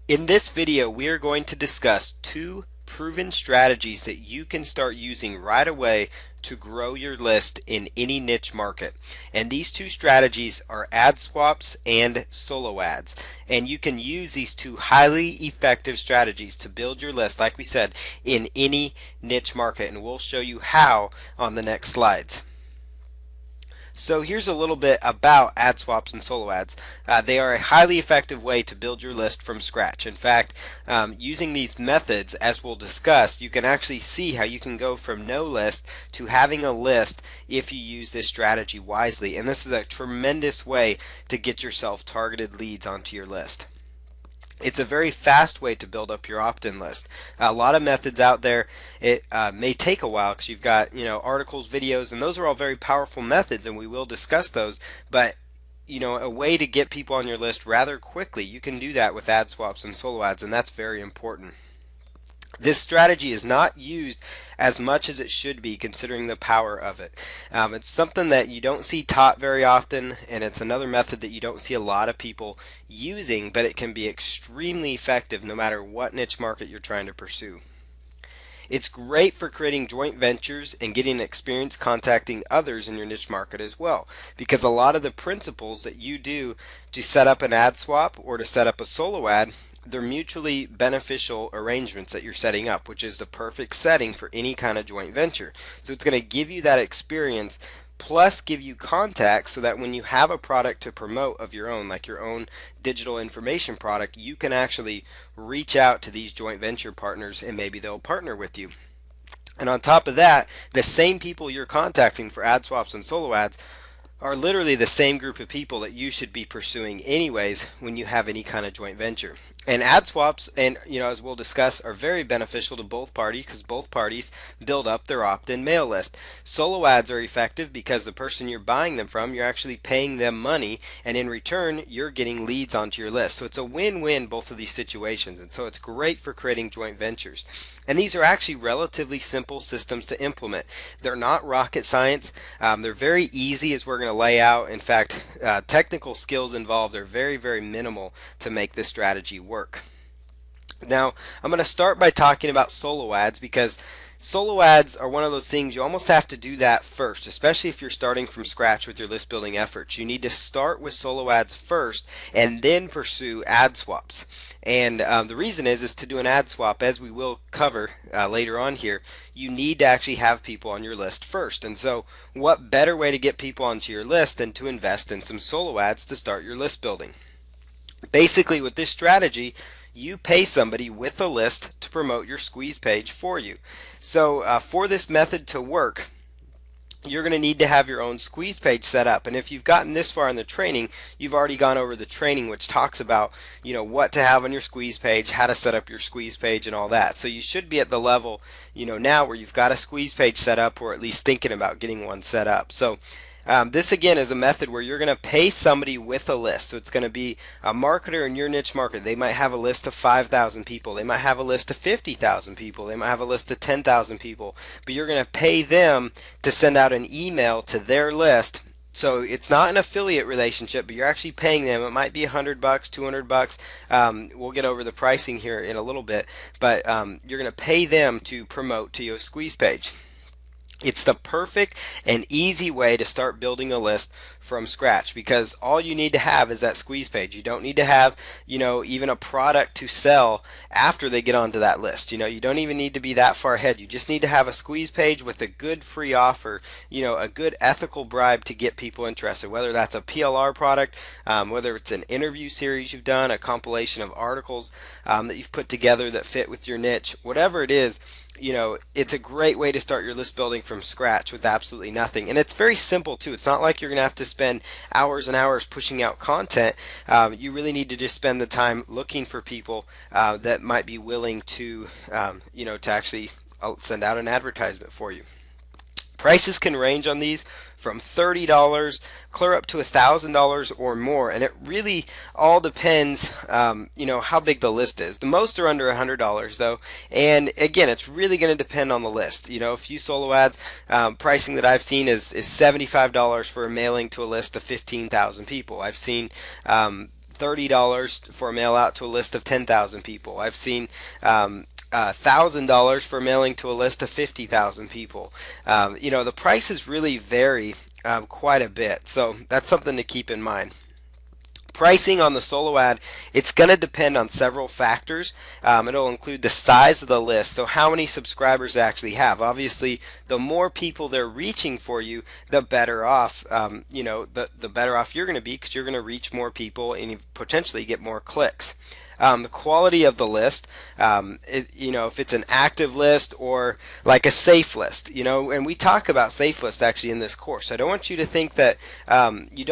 In this video, we are going to discuss two proven strategies that you can start using right away to grow your list in any niche market. And these two strategies are ad swaps and solo ads. And you can use these two highly effective strategies to build your list, like we said, in any niche market. And we'll show you how on the next slides. So here's a little bit about ad swaps and solo ads. They are a highly effective way to build your list from scratch. In fact, using these methods, as we'll discuss, you can actually see how you can go from no list to having a list if you use this strategy wisely. And this is a tremendous way to get yourself targeted leads onto your list. It's a very fast way to build up your opt-in list. A lot of methods out there. It may take a while because you've got articles, videos, and those are all very powerful methods, and we will discuss those. But a way to get people on your list rather quickly, you can do that with ad swaps and solo ads, and that's very important. This strategy is not used as much as it should be considering the power of it. It's something that you don't see taught very often, and it's another method that you don't see a lot of people using, but it can be extremely effective no matter what niche market you're trying to pursue. It's great for creating joint ventures and getting experience contacting others in your niche market as well, because a lot of the principles that you do to set up an ad swap or to set up a solo ad, they're mutually beneficial arrangements that you're setting up, which is the perfect setting for any kind of joint venture. So it's going to give you that experience plus give you contacts so that when you have a product to promote of your own, like your own digital information product, you can actually reach out to these joint venture partners and maybe they'll partner with you. And on top of that, the same people you're contacting for ad swaps and solo ads are literally the same group of people that you should be pursuing anyways when you have any kind of joint venture. And ad swaps, and as we'll discuss, are very beneficial to both parties because both parties build up their opt-in mail list. Solo ads are effective because the person you're buying them from, you're actually paying them money, and in return you're getting leads onto your list. So it's a win-win both of these situations, and so it's great for creating joint ventures. And these are actually relatively simple systems to implement. They're not rocket science. They're very easy as we're going to lay out. In fact, technical skills involved are very, very minimal to make this strategy work. Now, I'm going to start by talking about solo ads because solo ads are one of those things you almost have to do that first, especially if you're starting from scratch with your list building efforts. You need to start with solo ads first and then pursue ad swaps. And the reason is to do an ad swap, as we will cover later on here, you need to actually have people on your list first. And so what better way to get people onto your list than to invest in some solo ads to start your list building? Basically, with this strategy, you pay somebody with a list to promote your squeeze page for you. So for this method to work, you're going to need to have your own squeeze page set up. And if you've gotten this far in the training, you've already gone over the training which talks about what to have on your squeeze page, how to set up your squeeze page and all that. So you should be at the level now where you've got a squeeze page set up, or at least thinking about getting one set up. So this again is a method where you're going to pay somebody with a list. So it's going to be a marketer in your niche market. They might have a list of 5,000 people. They might have a list of 50,000 people. They might have a list of 10,000 people. But you're going to pay them to send out an email to their list. So it's not an affiliate relationship, but you're actually paying them. It might be $100, $200. We'll get over the pricing here in a little bit. But you're going to pay them to promote to your squeeze page. It's the perfect and easy way to start building a list from scratch because all you need to have is that squeeze page. You don't need to have, even a product to sell after they get onto that list. You don't even need to be that far ahead. You just need to have a squeeze page with a good free offer, a good ethical bribe to get people interested, whether that's a PLR product, whether it's an interview series you've done, a compilation of articles that you've put together that fit with your niche, whatever it is. It's a great way to start your list building from scratch with absolutely nothing. And it's very simple too. It's not like you're going to have to spend hours and hours pushing out content. You really need to just spend the time looking for people that might be willing to, to actually send out an advertisement for you. Prices can range on these from $30 clear up to $1,000 or more, and it really all depends how big the list is. The most are under $100 though, and again it's really going to depend on the list. A few solo ads pricing that I've seen is $75 for a mailing to a list of 15,000 people. I've seen $30 for a mail out to a list of 10,000 people. I've seen $1,000 for mailing to a list of 50,000 people. The prices really vary quite a bit, so that's something to keep in mind. Pricing on the solo ad, it's going to depend on several factors. It'll include the size of the list, so how many subscribers they actually have. Obviously, the more people they're reaching for you, the better off, the better off you're going to be, because you're going to reach more people and you potentially get more clicks. The quality of the list, if it's an active list or like a safe list, and we talk about safe lists actually in this course. I don't want you to think that you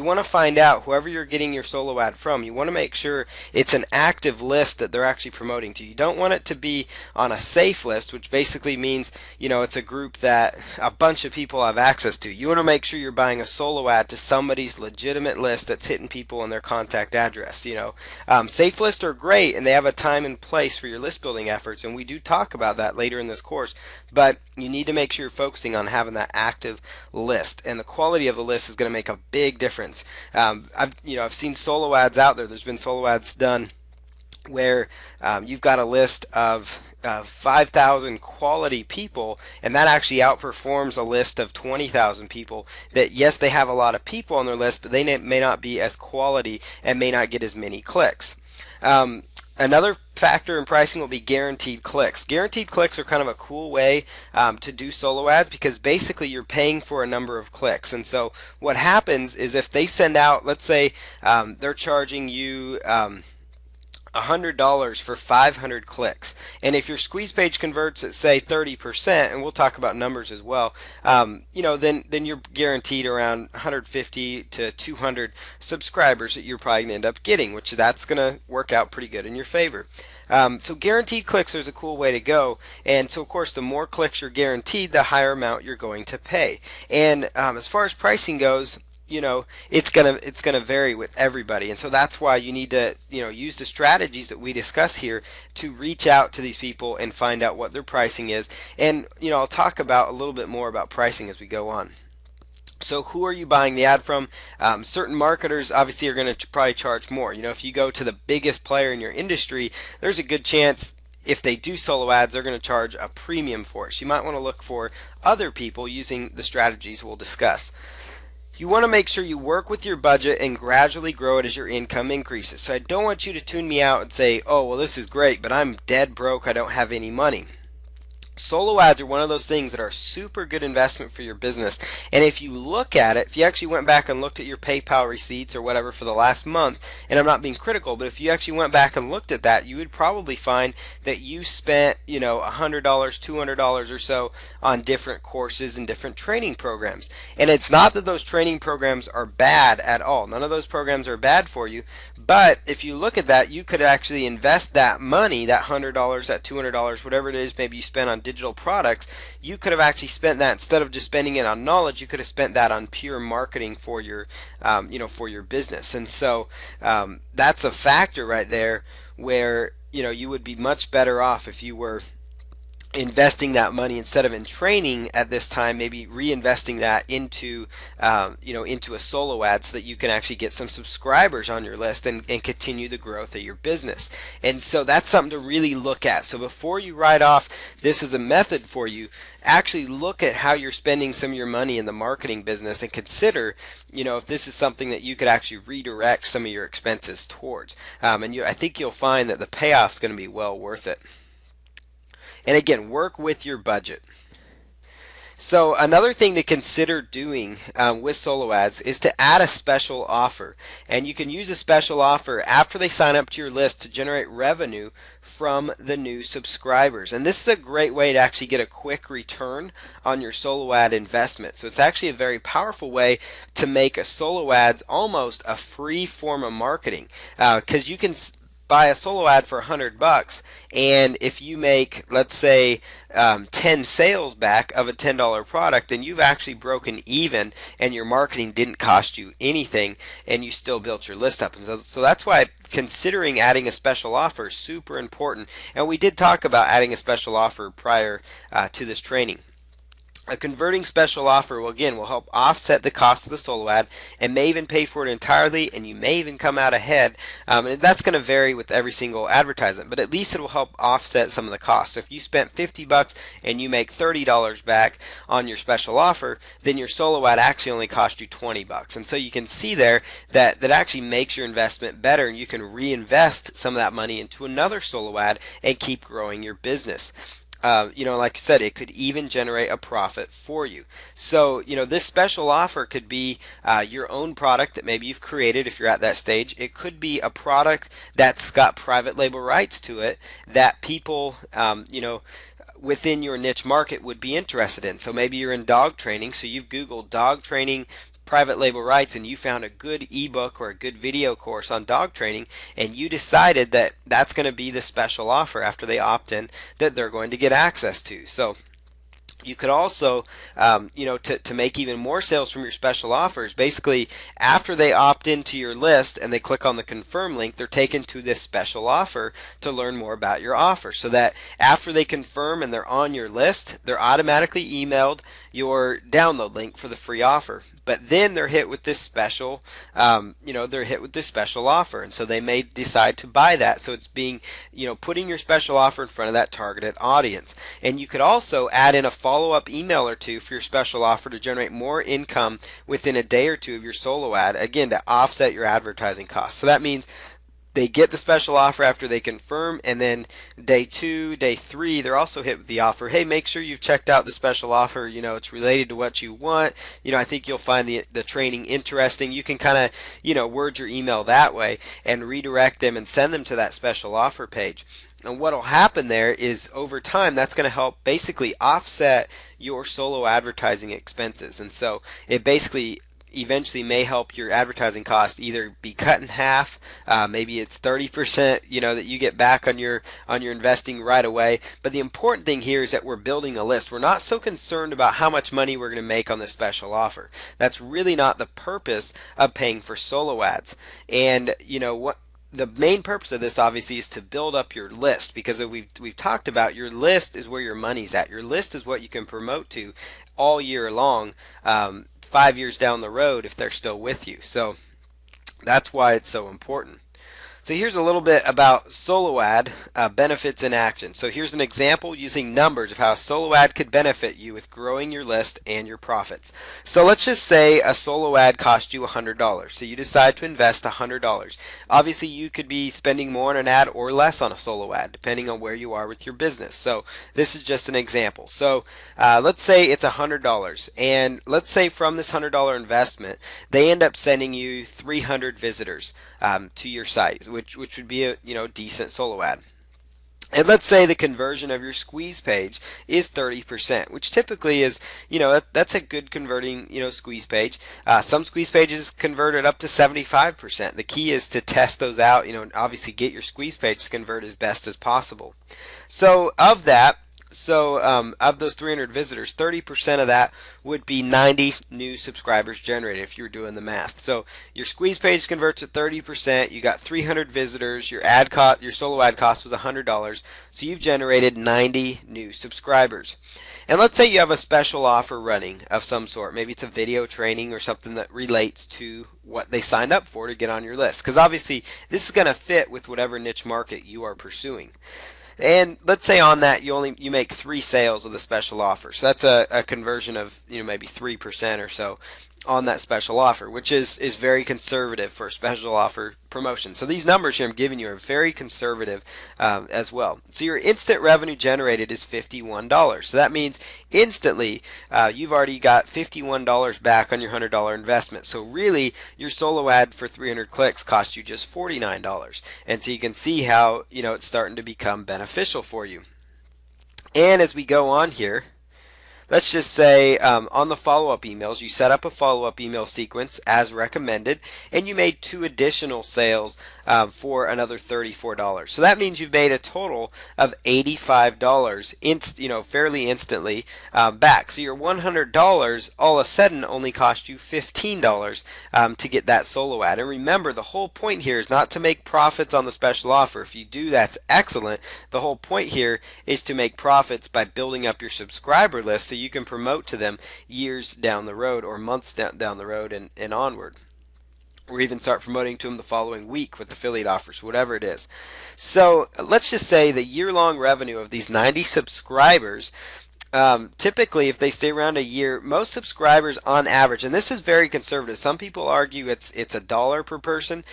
want to find out whoever you're getting your solo ad from, you want to make sure it's an active list that they're actually promoting to. You don't want it to be on a safe list, which basically means, it's a group that a bunch of people have access to. You want to make sure you're buying a solo ad to somebody's legitimate list that's hitting people in their contact address. Safe lists are great and they have a time and place for your list building efforts, and we do talk about that later in this course, but you need to make sure you're focusing on having that active list, and the quality of the list is going to make a big difference. I've seen solo ads out there. There's been solo ads done where you've got a list of 5,000 quality people, and that actually outperforms a list of 20,000 people that, yes, they have a lot of people on their list, but they may not be as quality and may not get as many clicks. Another factor in pricing will be guaranteed clicks. Guaranteed clicks are kind of a cool way to do solo ads, because basically you're paying for a number of clicks. And so what happens is if they send out, let's say they're charging you $100 for 500 clicks, and if your squeeze page converts at say 30%, and we'll talk about numbers as well, then you're guaranteed around 150 to 200 subscribers that you're probably gonna end up getting, which that's gonna work out pretty good in your favor. So guaranteed clicks is a cool way to go, and so of course the more clicks you're guaranteed, the higher amount you're going to pay. And as far as pricing goes, it's gonna vary with everybody, and so that's why you need to use the strategies that we discuss here to reach out to these people and find out what their pricing is. And I'll talk about a little bit more about pricing as we go on. So who are you buying the ad from? Certain marketers obviously are going to probably charge more. If you go to the biggest player in your industry, there's a good chance if they do solo ads, they're going to charge a premium for it. So you might want to look for other people using the strategies we'll discuss. You want to make sure you work with your budget and gradually grow it as your income increases. So I don't want you to tune me out and say, oh, well, this is great, but I'm dead broke, I don't have any money. Solo ads are one of those things that are a super good investment for your business. And if you look at it, if you actually went back and looked at your PayPal receipts or whatever for the last month, and I'm not being critical, but if you actually went back and looked at that, you would probably find that you spent, $100, $200 or so on different courses and different training programs. And it's not that those training programs are bad at all. None of those programs are bad for you. But if you look at that, you could actually invest that money, that $100, that $200, whatever it is, maybe you spent on digital products, you could have actually spent that, instead of just spending it on knowledge, you could have spent that on pure marketing for your for your business. And so that's a factor right there where you would be much better off if you were investing that money instead of in training at this time, maybe reinvesting that into into a solo ad so that you can actually get some subscribers on your list and continue the growth of your business. And so that's something to really look at. So before you write off this is a method for you, actually look at how you're spending some of your money in the marketing business and consider if this is something that you could actually redirect some of your expenses towards. I think you'll find that the payoff is going to be well worth it. And again, work with your budget. So another thing to consider doing with solo ads is to add a special offer. And you can use a special offer after they sign up to your list to generate revenue from the new subscribers. And this is a great way to actually get a quick return on your solo ad investment. So it's actually a very powerful way to make a solo ads almost a free form of marketing, because you can buy a solo ad for $100, and if you make, let's say, 10 sales back of a $10 product, then you've actually broken even and your marketing didn't cost you anything and you still built your list up. And so that's why considering adding a special offer is super important, and we did talk about adding a special offer prior to this training. A converting special offer will help offset the cost of the solo ad and may even pay for it entirely, and you may even come out ahead. And that's going to vary with every single advertisement, but at least it will help offset some of the cost. So if you spent 50 bucks and you make $30 back on your special offer, then your solo ad actually only cost you 20 bucks. And so you can see there that that actually makes your investment better, and you can reinvest some of that money into another solo ad and keep growing your business. Like you said, it could even generate a profit for you. So, this special offer could be your own product that maybe you've created if you're at that stage. It could be a product that's got private label rights to it that people, within your niche market would be interested in. So maybe you're in dog training, so you've Googled dog training private label rights and you found a good ebook or a good video course on dog training, and you decided that that's going to be the special offer after they opt in that they're going to get access to. So you could also, to make even more sales from your special offers, basically after they opt into your list and they click on the confirm link, they're taken to this special offer to learn more about your offer. So that after they confirm and they're on your list, they're automatically emailed your download link for the free offer. But then they're hit with this special, offer, and so they may decide to buy that. So it's being, putting your special offer in front of that targeted audience. And you could also add in a follow-up email or two for your special offer to generate more income within a day or two of your solo ad, again, to offset your advertising costs. So that means they get the special offer after they confirm, and then day 2, day 3, they're also hit with the offer. Hey, make sure you've checked out the special offer. It's related to what you want. I think you'll find the training interesting. You can kind of, word your email that way and redirect them and send them to that special offer page. And what will happen there is over time, that's going to help basically offset your solo advertising expenses. And so it basically eventually may help your advertising cost either be cut in half, maybe it's 30%, that you get back on your investing right away. But the important thing here is that we're building a list. We're not so concerned about how much money we're going to make on this special offer. That's really not the purpose of paying for solo ads. And what the main purpose of this obviously is to build up your list, because we've talked about your list is where your money's at. Your list is what you can promote to all year long, 5 years down the road if they're still with you. So that's why it's so important. So here's a little bit about solo ad benefits in action. So here's an example using numbers of how a solo ad could benefit you with growing your list and your profits. So let's just say a solo ad cost you $100. So you decide to invest $100. Obviously you could be spending more on an ad or less on a solo ad depending on where you are with your business. So this is just an example. So let's say it's $100, and let's say from this $100 investment they end up sending you 300 visitors to your site, which would be a decent solo ad. And let's say the conversion of your squeeze page is 30%, which typically is, that's a good converting, squeeze page. Some squeeze pages converted up to 75%. The key is to test those out, obviously get your squeeze page to convert as best as possible. So of that, of those 300 visitors, 30% of that would be 90 new subscribers generated if you were doing the math. So your squeeze page converts at 30%, you got 300 visitors, your solo ad cost was $100, so you've generated 90 new subscribers. And let's say you have a special offer running of some sort. Maybe it's a video training or something that relates to what they signed up for to get on your list, because obviously this is going to fit with whatever niche market you are pursuing. And let's say on that you make 3 sales of the special offer. So that's a conversion of maybe 3% or so on that special offer, which is very conservative for a special offer promotion. So these numbers here I'm giving you are very conservative as well. So your instant revenue generated is $51. So that means instantly you've already got $51 back on your $100 investment. So really your solo ad for 300 clicks cost you just $49. And so you can see how it's starting to become beneficial for you. And as we go on here, let's just say on the follow-up emails, you set up a follow-up email sequence as recommended, and you made 2 additional sales for another $34. So that means you've made a total of $85 fairly instantly back. So your $100 all of a sudden only cost you $15 to get that solo ad. And remember, the whole point here is not to make profits on the special offer. If you do, that's excellent. The whole point here is to make profits by building up your subscriber list so you can promote to them years down the road or months down the road and onward, or even start promoting to them the following week with affiliate offers, whatever it is. So let's just say the year-long revenue of these 90 subscribers, typically, if they stay around a year, most subscribers on average, and this is very conservative. Some people argue it's $1 per person.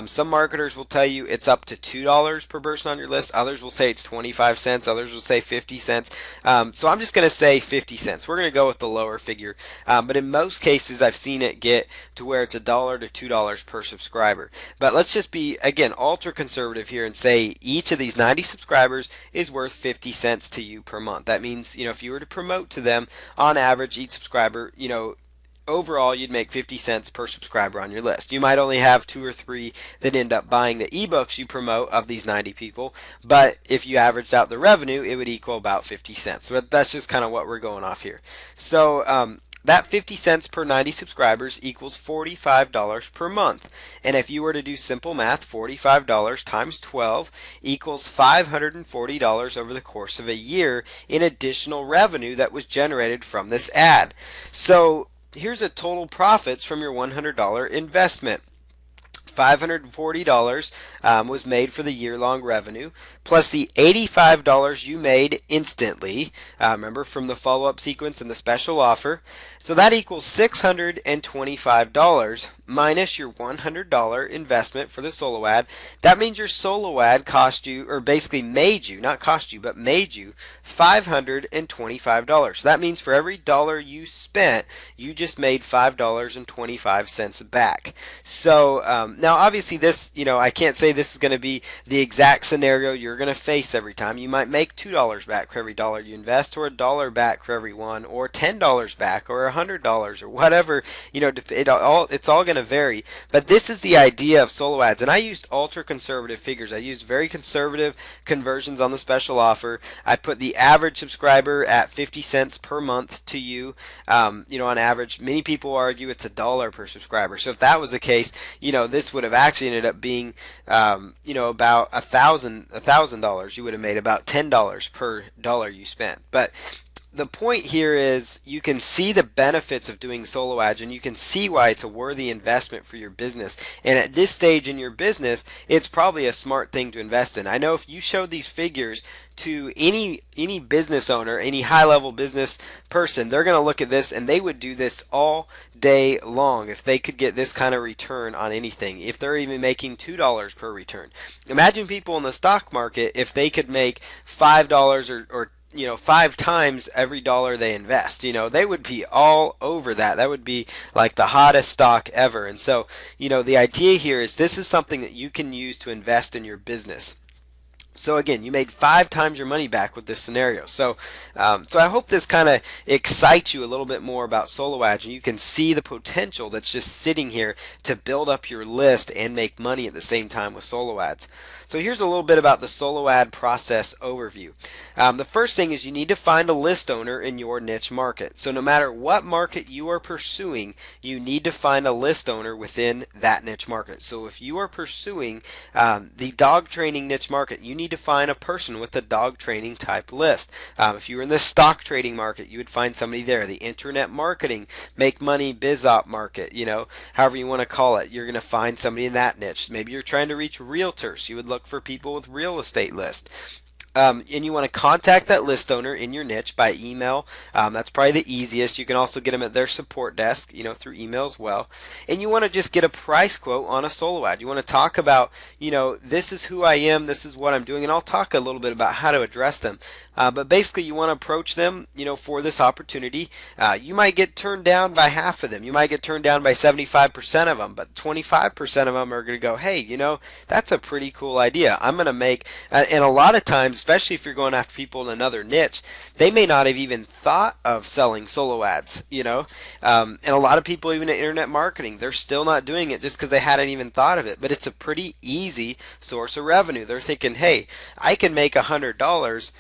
Some marketers will tell you it's up to $2 per person on your list. Others will say it's 25 cents. Others will say 50 cents. So I'm just going to say 50 cents. We're going to go with the lower figure. But in most cases, I've seen it get to where it's $1 to $2 per subscriber. But let's just be, again, ultra conservative here and say each of these 90 subscribers is worth 50 cents to you per month. That means, if you were to promote to them, on average, each subscriber, overall you'd make 50 cents per subscriber on your list. You might only have 2 or 3 that end up buying the ebooks you promote of these 90 people, but if you averaged out the revenue, it would equal about 50 cents. So that's just kind of what we're going off here. So that 50 cents per 90 subscribers equals $45 per month. And if you were to do simple math, $45 times 12 equals $540 over the course of a year in additional revenue that was generated from this ad. So here's a total profits from your $100 investment. $540 was made for the year-long revenue, plus the $85 you made instantly, remember from the follow-up sequence and the special offer. So that equals $625 minus your $100 investment for the solo ad. That means your solo ad cost you, or basically made you, not cost you, but made you $525. So that means for every dollar you spent, you just made $5.25 back. So now obviously this, I can't say this is going to be the exact scenario you're going to face every time. You might make $2 back for every dollar you invest, or $1 back for every one, or $10 back, or $100, or whatever. It's all going to vary. But this is the idea of solo ads, and I used ultra conservative figures. I used very conservative conversions on the special offer. I put the average subscriber at 50 cents per month to you. On average, many people argue it's $1 per subscriber. So if that was the case, this would have actually ended up being, about $1,000. You would have made about $10 per dollar you spent. But the point here is you can see the benefits of doing solo ads, and you can see why it's a worthy investment for your business. And at this stage in your business, it's probably a smart thing to invest in. I know if you showed these figures to any business owner, any high-level business person, they're going to look at this and they would do this all day long if they could get this kind of return on anything, if they're even making $2 per return. Imagine people in the stock market if they could make $5 or 5 times every dollar they invest. They would be all over that. That would be like the hottest stock ever. And so, the idea here is this is something that you can use to invest in your business. So again, you made 5 times your money back with this scenario. So I hope this kind of excites you a little bit more about solo ads, and you can see the potential that's just sitting here to build up your list and make money at the same time with solo ads. So here's a little bit about the solo ad process overview. The first thing is you need to find a list owner in your niche market. So no matter what market you are pursuing, you need to find a list owner within that niche market. So if you are pursuing the dog training niche market, you need to find a person with a dog training type list. If you were in the stock trading market, you would find somebody there. The internet marketing, make money, biz op market, however you want to call it, you're going to find somebody in that niche. Maybe you're trying to reach realtors. You would look for people with real estate lists. And you want to contact that list owner in your niche by email. That's probably the easiest. You can also get them at their support desk, through email as well. And you want to just get a price quote on a solo ad. You want to talk about, this is who I am, this is what I'm doing, and I'll talk a little bit about how to address them. But basically, you want to approach them, for this opportunity. You might get turned down by half of them. You might get turned down by 75% of them, but 25% of them are going to go, hey, that's a pretty cool idea. I'm going to make, and a lot of times, especially if you're going after people in another niche, they may not have even thought of selling solo ads, and a lot of people, even in internet marketing, they're still not doing it just because they hadn't even thought of it. But it's a pretty easy source of revenue. They're thinking, hey, I can make $100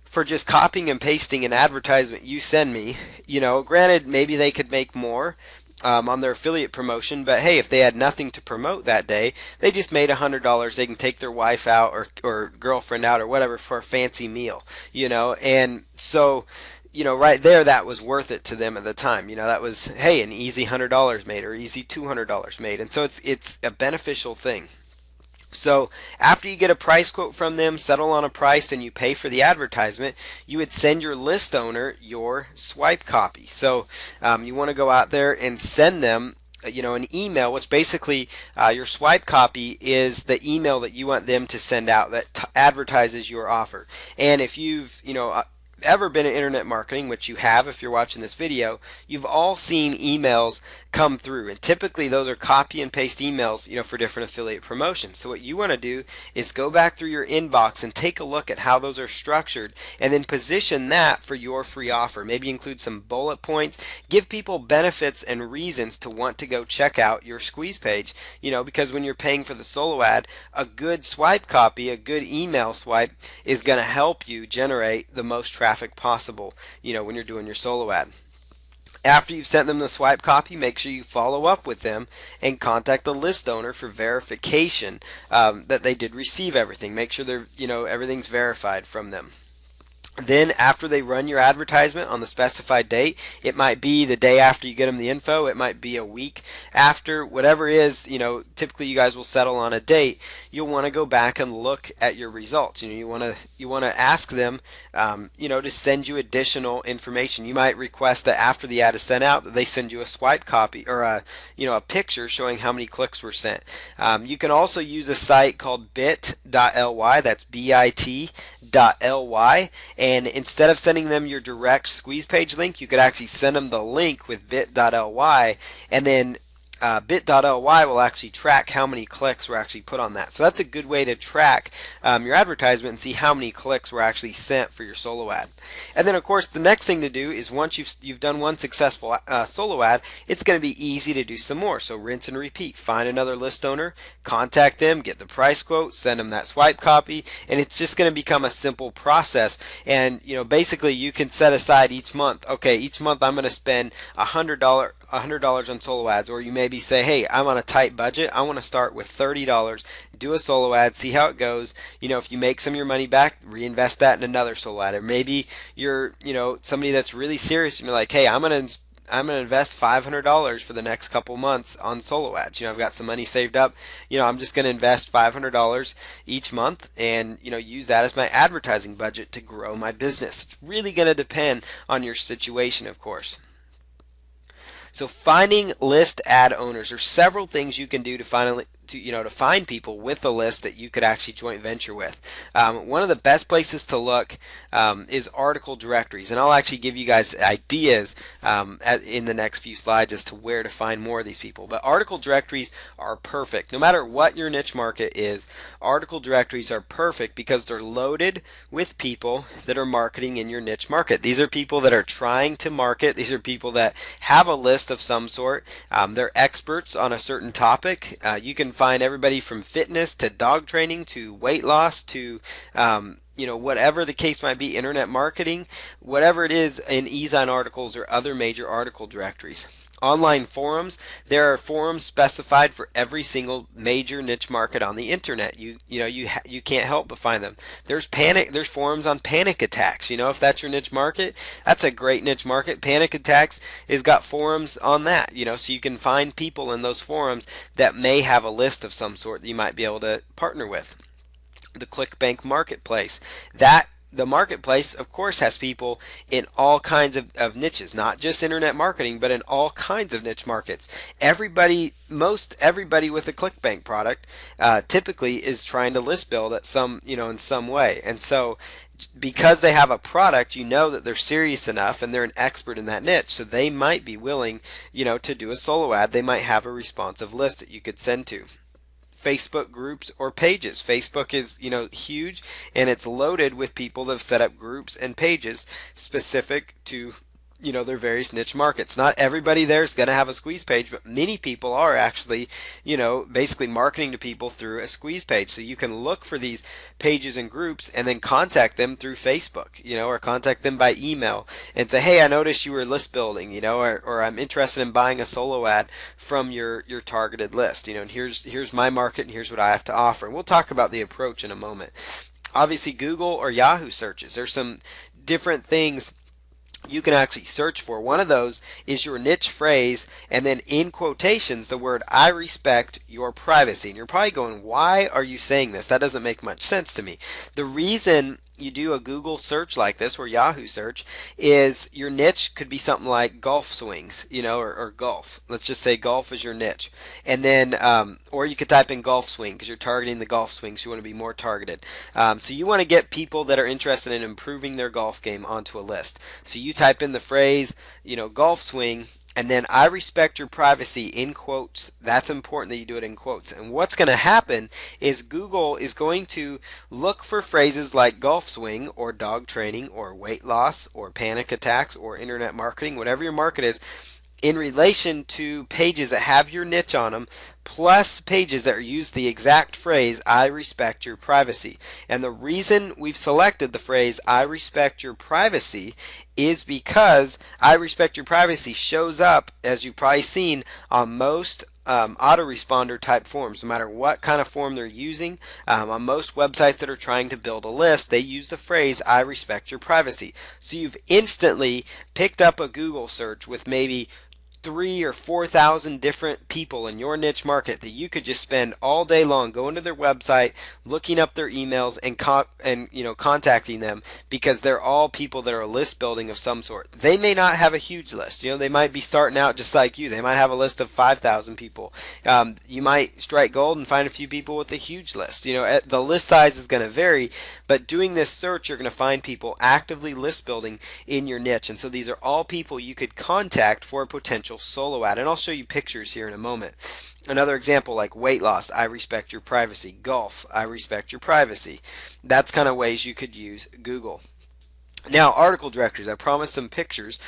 for just copying and pasting an advertisement you send me. Granted, maybe they could make more on their affiliate promotion, but hey, if they had nothing to promote that day, they just made $100. They can take their wife out or girlfriend out or whatever for a fancy meal, and so right there, that was worth it to them at the time. That was, hey, an easy $100 made or easy $200 made. And so it's a beneficial thing. So after you get a price quote from them, settle on a price, and you pay for the advertisement, you would send your list owner your swipe copy. So you want to go out there and send them an email, which basically your swipe copy is the email that you want them to send out that advertises your offer. And if you've ever been in internet marketing, which you have if you're watching this video, you've all seen emails come through, and typically those are copy and paste emails for different affiliate promotions. So what you want to do is go back through your inbox and take a look at how those are structured, and then position that for your free offer. Maybe include some bullet points, give people benefits and reasons to want to go check out your squeeze page, because when you're paying for the solo ad, a good swipe copy, a good email swipe is going to help you generate the most traffic possible, when you're doing your solo ad. After you've sent them the swipe copy, make sure you follow up with them and contact the list owner for verification that they did receive everything. Make sure everything's verified from them. Then after they run your advertisement on the specified date, it might be the day after you get them the info, it might be a week after, whatever it is, typically you guys will settle on a date. You'll want to go back and look at your results. You want to ask them, to send you additional information. You might request that after the ad is sent out, that they send you a swipe copy or a picture showing how many clicks were sent. You can also use a site called bit.ly. That's bit.ly, and instead of sending them your direct squeeze page link, you could actually send them the link with bit.ly, and then bit.ly will actually track how many clicks were actually put on that. So that's a good way to track your advertisement and see how many clicks were actually sent for your solo ad. And then of course the next thing to do is, once you've done one successful solo ad, it's going to be easy to do some more. So rinse and repeat. Find another list owner, contact them, get the price quote, send them that swipe copy, and it's just going to become a simple process. And basically you can set aside each month, okay, each month I'm going to spend $100 on solo ads. Or you maybe say, hey, I'm on a tight budget, I want to start with $30, do a solo ad, see how it goes. If you make some of your money back, reinvest that in another solo ad. Or maybe you're somebody that's really serious and you're like, hey, I'm gonna invest $500 for the next couple months on solo ads. I've got some money saved up. I'm just going to invest $500 each month and use that as my advertising budget to grow my business. It's really going to depend on your situation, of course. So finding list ad owners, there's several things you can do to find people with a list that you could actually joint venture with. One of the best places to look is article directories, and I'll actually give you guys ideas in the next few slides as to where to find more of these people. But article directories are perfect. No matter what your niche market is, article directories are perfect because they're loaded with people that are marketing in your niche market. These are people that are trying to market. These are people that have a list of some sort. They're experts on a certain topic. You can find everybody from fitness to dog training to weight loss to whatever the case might be, internet marketing, whatever it is, in Ezine articles or other major article directories. Online forums, there are forums specified for every single major niche market on the internet. You can't help but find them. There's forums on panic attacks. If that's your niche market, that's a great niche market. Panic attacks has got forums on that. So you can find people in those forums that may have a list of some sort that you might be able to partner with. The Clickbank Marketplace, the marketplace, of course, has people in all kinds of niches, not just internet marketing, but in all kinds of niche markets. Most everybody with a Clickbank product typically is trying to list build at in some way. And so because they have a product, that they're serious enough and they're an expert in that niche. So they might be willing, to do a solo ad. They might have a responsive list that you could send to. Facebook groups or pages. Facebook is, huge, and it's loaded with people that have set up groups and pages specific to their various niche markets. Not everybody there is going to have a squeeze page, but many people are actually, basically marketing to people through a squeeze page. So you can look for these pages and groups and then contact them through Facebook, or contact them by email and say, hey, I noticed you were list building, or I'm interested in buying a solo ad from your targeted list, and here's my market and here's what I have to offer. And we'll talk about the approach in a moment. Obviously, Google or Yahoo searches. There's some different things you can actually search for. One of those is your niche phrase, and then in quotations, the word "I respect your privacy." And you're probably going, why are you saying this? That doesn't make much sense to me. The reason you do a Google search like this or Yahoo search is your niche could be something like golf swings, or golf. Let's just say golf is your niche. And then, or you could type in golf swing because you're targeting the golf swings. You want to be more targeted. So you want to get people that are interested in improving their golf game onto a list. So you type in the phrase, golf swing, and then "I respect your privacy" in quotes. That's important that you do it in quotes. And what's going to happen is Google is going to look for phrases like golf swing or dog training or weight loss or panic attacks or internet marketing, whatever your market is, in relation to pages that have your niche on them, plus pages that use the exact phrase "I respect your privacy." And the reason we've selected the phrase "I respect your privacy" is because "I respect your privacy" shows up, as you've probably seen, on most autoresponder type forms, no matter what kind of form they're using. On most websites that are trying to build a list, they use the phrase "I respect your privacy." So you've instantly picked up a Google search with maybe 3 or 4 thousand different people in your niche market that you could just spend all day long going to their website, looking up their emails, and contacting them, because they're all people that are list building of some sort. They may not have a huge list. They might be starting out just like you. They might have a list of 5,000 people. You might strike gold and find a few people with a huge list. The list size is going to vary, but doing this search, you're going to find people actively list building in your niche. And so these are all people you could contact for a potential solo ad. And I'll show you pictures here in a moment. Another example, like weight loss: "I respect your privacy." Golf: "I respect your privacy." That's kind of ways you could use Google. Now, article directories. I promised some pictures.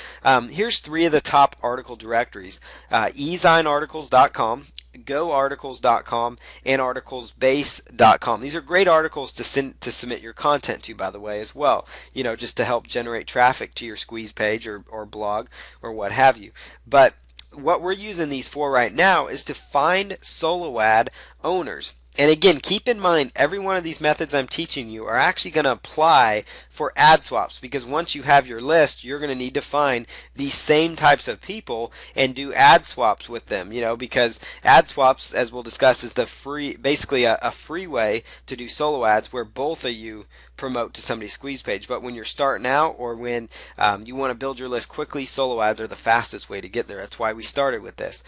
Here's 3 of the top article directories: ezinearticles.com, goarticles.com, and articlesbase.com. These are great articles to submit your content to, by the way, as well, just to help generate traffic to your squeeze page or blog or what have you. But what we're using these for right now is to find solo ad owners. And again, keep in mind, every one of these methods I'm teaching you are actually going to apply for ad swaps, because once you have your list, you're going to need to find these same types of people and do ad swaps with them, because ad swaps, as we'll discuss, is basically a free way to do solo ads where both of you promote to somebody's squeeze page. But when you're starting out, or when you want to build your list quickly, solo ads are the fastest way to get there. That's why we started with this.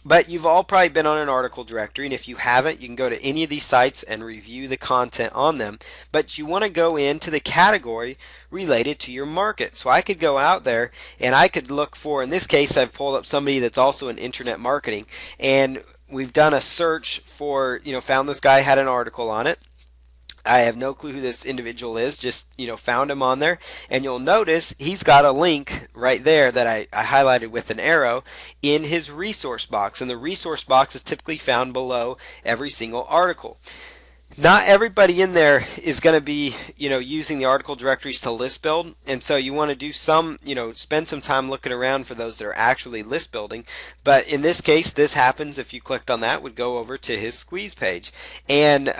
But you've all probably been on an article directory, and if you haven't, you can go to any of these sites and review the content on them. But you want to go into the category related to your market. So I could go out there and I could look for, in this case, I've pulled up somebody that's also in internet marketing, and we've done a search for, found this guy had an article on it. I have no clue who this individual is, just found him on there, and you'll notice he's got a link right there that I highlighted with an arrow in his resource box, and the resource box is typically found below every single article. Not everybody in there is going to be using the article directories to list build, and so you want to do some spend some time looking around for those that are actually list building. But in this case, this happens, if you clicked on that, would go over to his squeeze page, and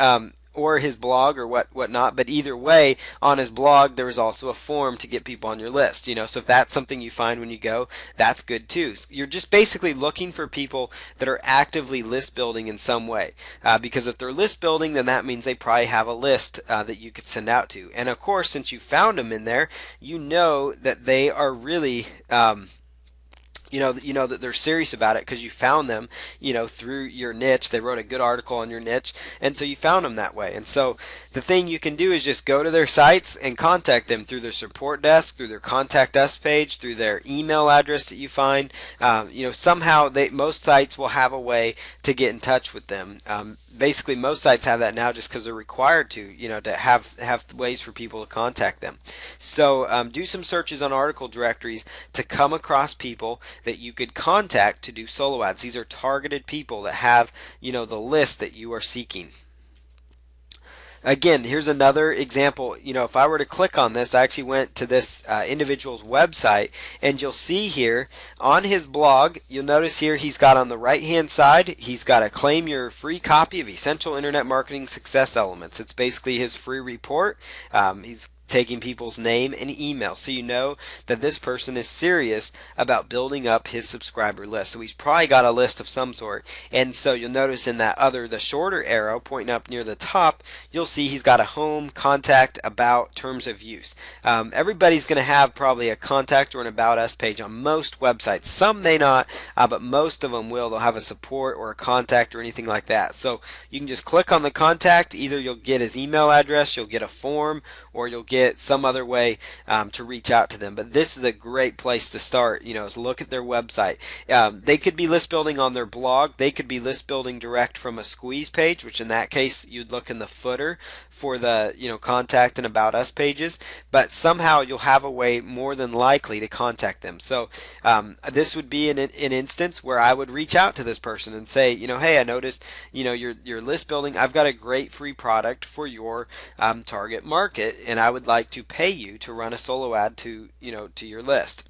or his blog or whatnot. But either way, on his blog there is also a form to get people on your list. So if that's something you find when you go, that's good too. You're just basically looking for people that are actively list building in some way, because if they're list building, then that means they probably have a list that you could send out to. And of course, since you found them in there, that they are really that they're serious about it, because you found them through your niche. They wrote a good article on your niche, and so you found them that way. And so the thing you can do is just go to their sites and contact them through their support desk, through their contact us page, through their email address that you find. Somehow most sites will have a way to get in touch with them. Basically, most sites have that now just because they're required to have ways for people to contact them. So do some searches on article directories to come across people that you could contact to do solo ads. These are targeted people that have the list that you are seeking. Again, here's another example. If I were to click on this, I actually went to this individual's website, and you'll see here on his blog, you'll notice here he's got on the right hand side, he's got a claim your free copy of Essential Internet Marketing Success Elements. It's basically his free report. He's taking people's name and email, so you know that this person is serious about building up his subscriber list. So he's probably got a list of some sort, and so you'll notice in the shorter arrow pointing up near the top, you'll see he's got a home, contact, about, terms of use. Everybody's going to have probably a contact or an about us page on most websites. Some may not, but most of them will. They'll have a support or a contact or anything like that. So you can just click on the contact. Either you'll get his email address, you'll get a form, or you'll get some other way to reach out to them. But this is a great place to start, is look at their website. They could be list building on their blog. They could be list building direct from a squeeze page, which in that case you'd look in the footer for the contact and about us pages. But somehow you'll have a way more than likely to contact them. So this would be an instance where I would reach out to this person and say, hey, I noticed you're list building. I've got a great free product for your target market, and I would like to pay you to run a solo ad to your list.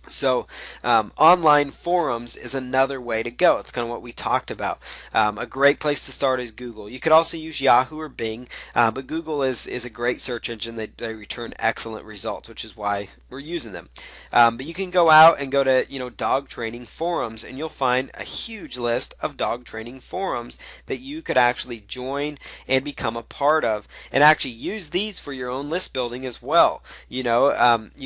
So online forums is another way to go. It's kind of what we talked about. A great place to start is Google. You could also use Yahoo or Bing, but Google is a great search engine. They return excellent results, which is why we're using them. But you can go out and go to dog training forums, and you'll find a huge list of dog training forums that you could actually join and become a part of, and actually use these for your own list building as well. You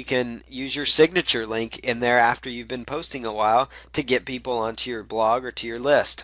can use your signature link in there after you've been posting a while to get people onto your blog or to your list.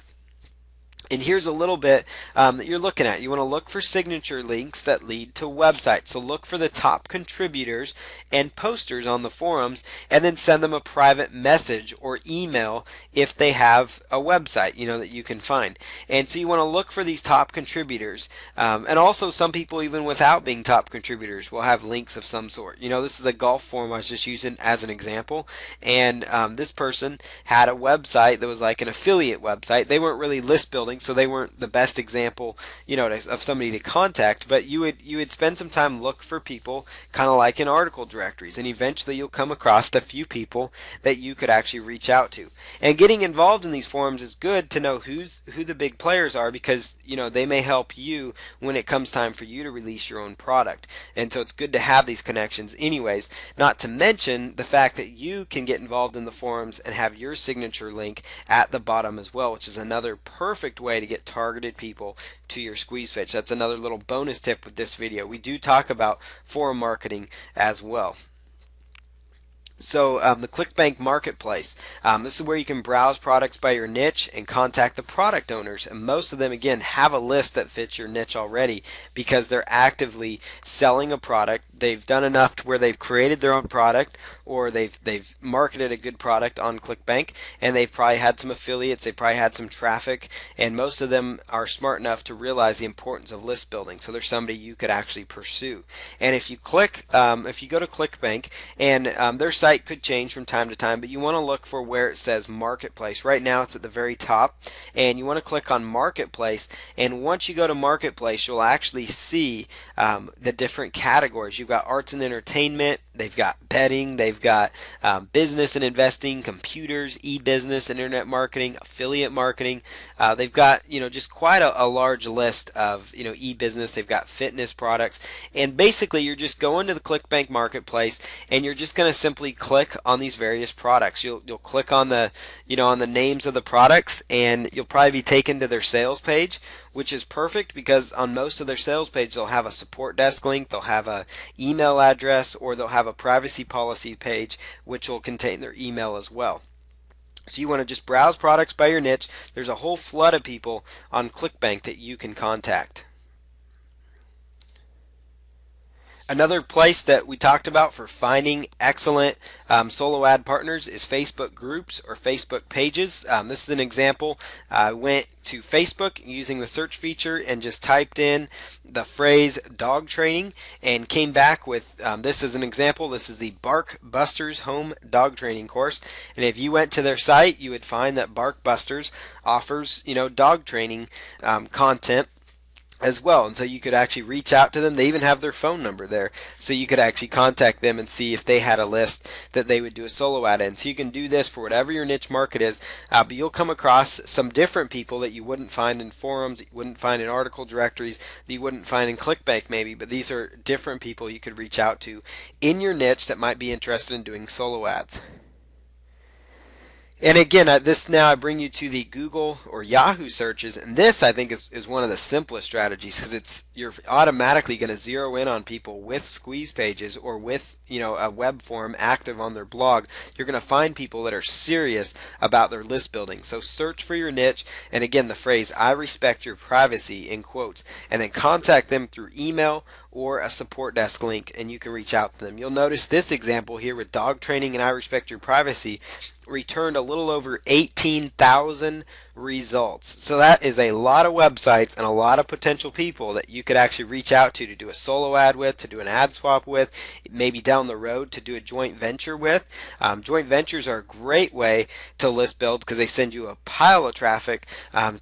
And here's a little bit that you're looking at. You want to look for signature links that lead to websites. So look for the top contributors and posters on the forums, and then send them a private message or email if they have a website, that you can find. And so you want to look for these top contributors. And also some people, even without being top contributors, will have links of some sort. This is a golf forum I was just using as an example. And this person had a website that was like an affiliate website. They weren't really list building, so they weren't the best example, of somebody to contact. But you would spend some time look for people, kind of like in article directories, and eventually you'll come across a few people that you could actually reach out to. And getting involved in these forums is good to know who the big players are, because they may help you when it comes time for you to release your own product. And so it's good to have these connections anyways. Not to mention the fact that you can get involved in the forums and have your signature link at the bottom as well, which is another perfect way to get targeted people to your squeeze page. That's another little bonus tip with this video. We do talk about forum marketing as well. So the Clickbank Marketplace, this is where you can browse products by your niche and contact the product owners. And most of them, again, have a list that fits your niche already, because they're actively selling a product. They've done enough to where they've created their own product, or they've marketed a good product on Clickbank, and they've probably had some affiliates, they've probably had some traffic, and most of them are smart enough to realize the importance of list building. So there's somebody you could actually pursue. And if you go to Clickbank, and their site could change from time to time, but you want to look for where it says Marketplace. Right now it's at the very top, and you want to click on Marketplace. And once you go to Marketplace, you'll actually see the different categories. You've got arts and entertainment, they've got betting, they've got business and investing, computers, e-business, internet marketing, affiliate marketing. They've got just quite a large list of e-business. They've got fitness products, and basically you're just going to the Clickbank Marketplace, and you're just going to simply click on these various products. You'll click on the on the names of the products, and you'll probably be taken to their sales page, which is perfect, because on most of their sales page they'll have a support desk link, they'll have a email address, or they'll have a privacy policy page which will contain their email as well. So you want to just browse products by your niche. There's a whole flood of people on Clickbank that you can contact. Another place that we talked about for finding excellent solo ad partners is Facebook groups or Facebook pages. This is an example. I went to Facebook using the search feature and just typed in the phrase dog training and came back with this as an example. This is the Bark Busters home dog training course, and if you went to their site, you would find that Bark Busters offers dog training content as well. And so you could actually reach out to them. They even have their phone number there. So you could actually contact them and see if they had a list that they would do a solo ad in. So you can do this for whatever your niche market is. But you'll come across some different people that you wouldn't find in forums, that you wouldn't find in article directories, that you wouldn't find in Clickbank maybe. But these are different people you could reach out to in your niche that might be interested in doing solo ads. And again, this now I bring you to the Google or Yahoo searches, and this I think is one of the simplest strategies because you're automatically going to zero in on people with squeeze pages or with a web form active on their blog. You're going to find people that are serious about their list building. So search for your niche, and again the phrase "I respect your privacy" in quotes, and then contact them through email or a support desk link, and you can reach out to them. You'll notice this example here with dog training and "I respect your privacy" returned a little over 18,000 results. So that is a lot of websites and a lot of potential people that you could actually reach out to do a solo ad with, to do an ad swap with, maybe down the road to do a joint venture with. Joint ventures are a great way to list build because they send you a pile of traffic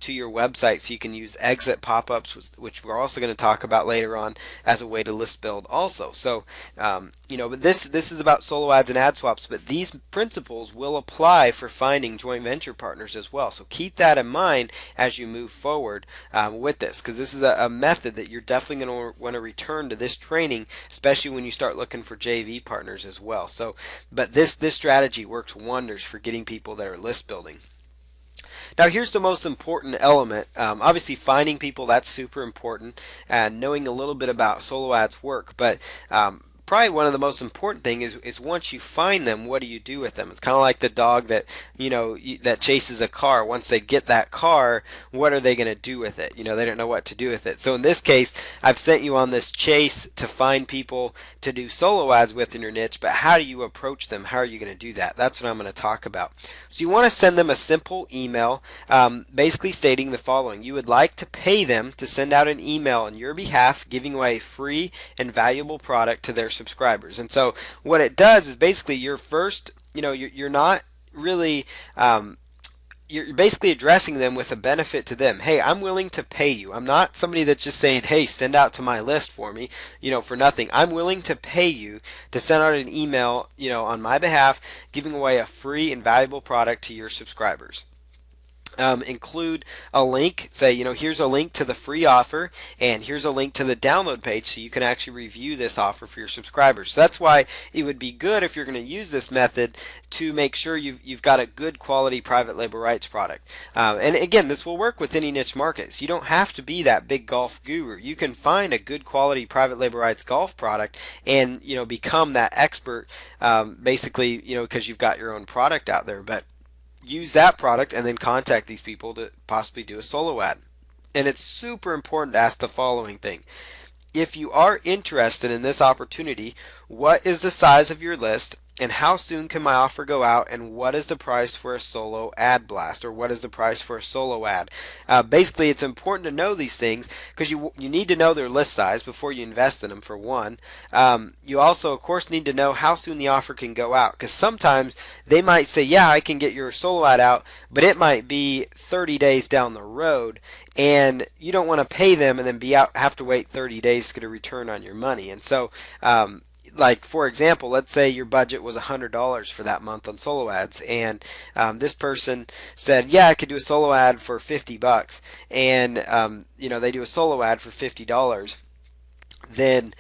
to your website, so you can use exit pop-ups, which we're also going to talk about later on, as a way to list build also. So but this is about solo ads and ad swaps, but these principles will apply for finding joint venture partners as well. So keep that in mind as you move forward with this, because this is a method that you're definitely going to want to return to this training, especially when you start looking for JV partners as well. So, but this strategy works wonders for getting people that are list building. Now here's the most important element. Obviously finding people, that's super important, and knowing a little bit about solo ads work, but probably one of the most important thing is once you find them, what do you do with them? It's kind of like the dog that that chases a car. Once they get that car, what are they going to do with it? They don't know what to do with it. So in this case, I've sent you on this chase to find people to do solo ads with in your niche, but how do you approach them? How are you going to do that? That's what I'm going to talk about. So you want to send them a simple email, basically stating the following: you would like to pay them to send out an email on your behalf giving away a free and valuable product to their subscribers. And so what it does is basically you're not really you're basically addressing them with a benefit to them. Hey, I'm willing to pay you. I'm not somebody that's just saying, hey, send out to my list for me, for nothing. I'm willing to pay you to send out an email, on my behalf, giving away a free and valuable product to your subscribers. Include a link, say, here's a link to the free offer, and here's a link to the download page so you can actually review this offer for your subscribers. So that's why it would be good, if you're going to use this method, to make sure you've got a good quality private label rights product. And again, this will work with any niche markets. You don't have to be that big golf guru. You can find a good quality private label rights golf product and become that expert, basically, because you've got your own product out there. But use that product and then contact these people to possibly do a solo ad. And it's super important to ask the following thing: if you are interested in this opportunity, what is the size of your list, and how soon can my offer go out, and what is the price for a solo ad blast, or what is the price for a solo ad? Basically, it's important to know these things because you need to know their list size before you invest in them, for one. You also, of course, need to know how soon the offer can go out, because sometimes they might say, yeah, I can get your solo ad out, but it might be 30 days down the road, and you don't want to pay them and then have to wait 30 days to get a return on your money. And so like, for example, let's say your budget was $100 for that month on solo ads, and this person said, yeah, I could do a solo ad for $50, and they do a solo ad for $50, then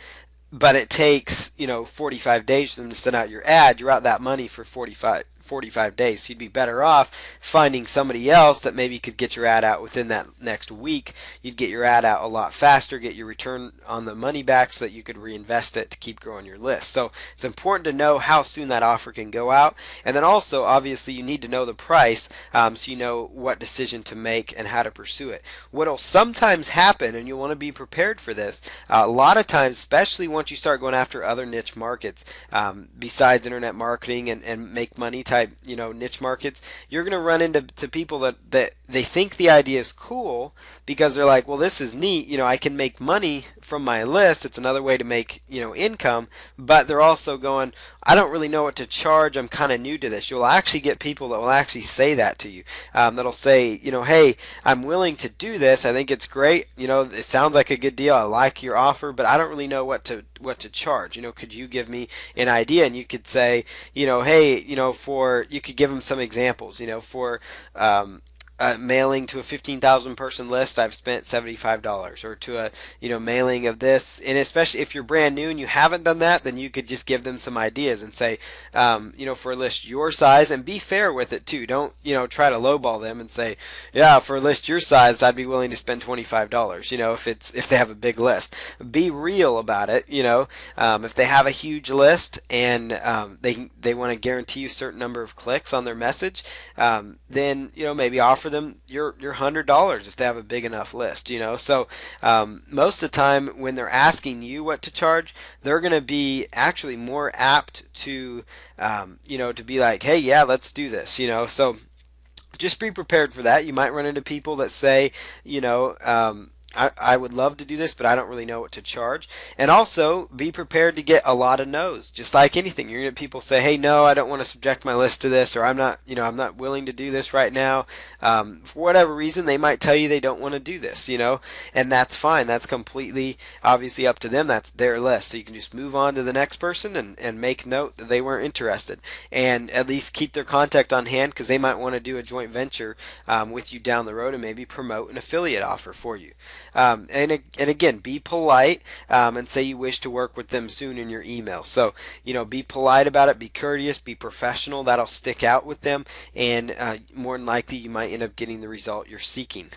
but it takes 45 days for them to send out your ad. You're out that money for 45 days. So you'd be better off finding somebody else that maybe could get your ad out within that next week. You'd get your ad out a lot faster, get your return on the money back so that you could reinvest it to keep growing your list. So it's important to know how soon that offer can go out. And then also, obviously, you need to know the price, so you know what decision to make and how to pursue it. What'll sometimes happen, and you'll want to be prepared for this, a lot of times, especially once you start going after other niche markets, besides internet marketing and make money type, niche markets, you're going to run into people that they think the idea is cool because they're like, well, this is neat. I can make money from my list. It's another way to make, income. But they're also going, I don't really know what to charge. I'm kind of new to this. You'll actually get people that will actually say that to you. That'll say, hey, I'm willing to do this. I think it's great. It sounds like a good deal. I like your offer, but I don't really know what to charge. Could you give me an idea? And you could say, hey, you could give them some examples. For mailing to a 15,000 person list, I've spent $75, or to a mailing of this. And especially if you're brand new and you haven't done that, then you could just give them some ideas and say, for a list your size, and be fair with it too. Don't try to lowball them and say, yeah, for a list your size, I'd be willing to spend $25. If they have a big list, be real about it. If they have a huge list and they want to guarantee you a certain number of clicks on their message, then maybe offer them your $100 if they have a big enough list. So most of the time when they're asking you what to charge, they're going to be actually more apt to to be like, hey, yeah, let's do this. So just be prepared for that. You might run into people that say, I would love to do this, but I don't really know what to charge. And also be prepared to get a lot of no's. Just like anything, you're gonna get people say, hey, no, I don't want to subject my list to this, or I'm not willing to do this right now. For whatever reason, they might tell you they don't want to do this, and that's fine. That's completely obviously up to them. That's their list. So you can just move on to the next person and make note that they weren't interested, and at least keep their contact on hand, because they might want to do a joint venture with you down the road and maybe promote an affiliate offer for you. And again, be polite and say you wish to work with them soon in your email. So, be polite about it, be courteous, be professional. That'll stick out with them, and more than likely you might end up getting the result you're seeking.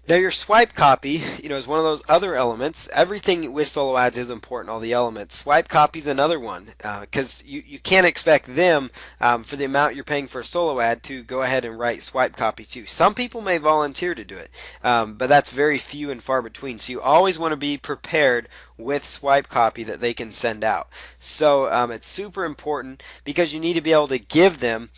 Now your swipe copy, is one of those other elements. Everything with solo ads is important, all the elements. Swipe copy is another one, because you can't expect them, for the amount you're paying for a solo ad, to go ahead and write swipe copy too. Some people may volunteer to do it, but that's very few and far between. So you always want to be prepared with swipe copy that they can send out. So it's super important, because you need to be able to give them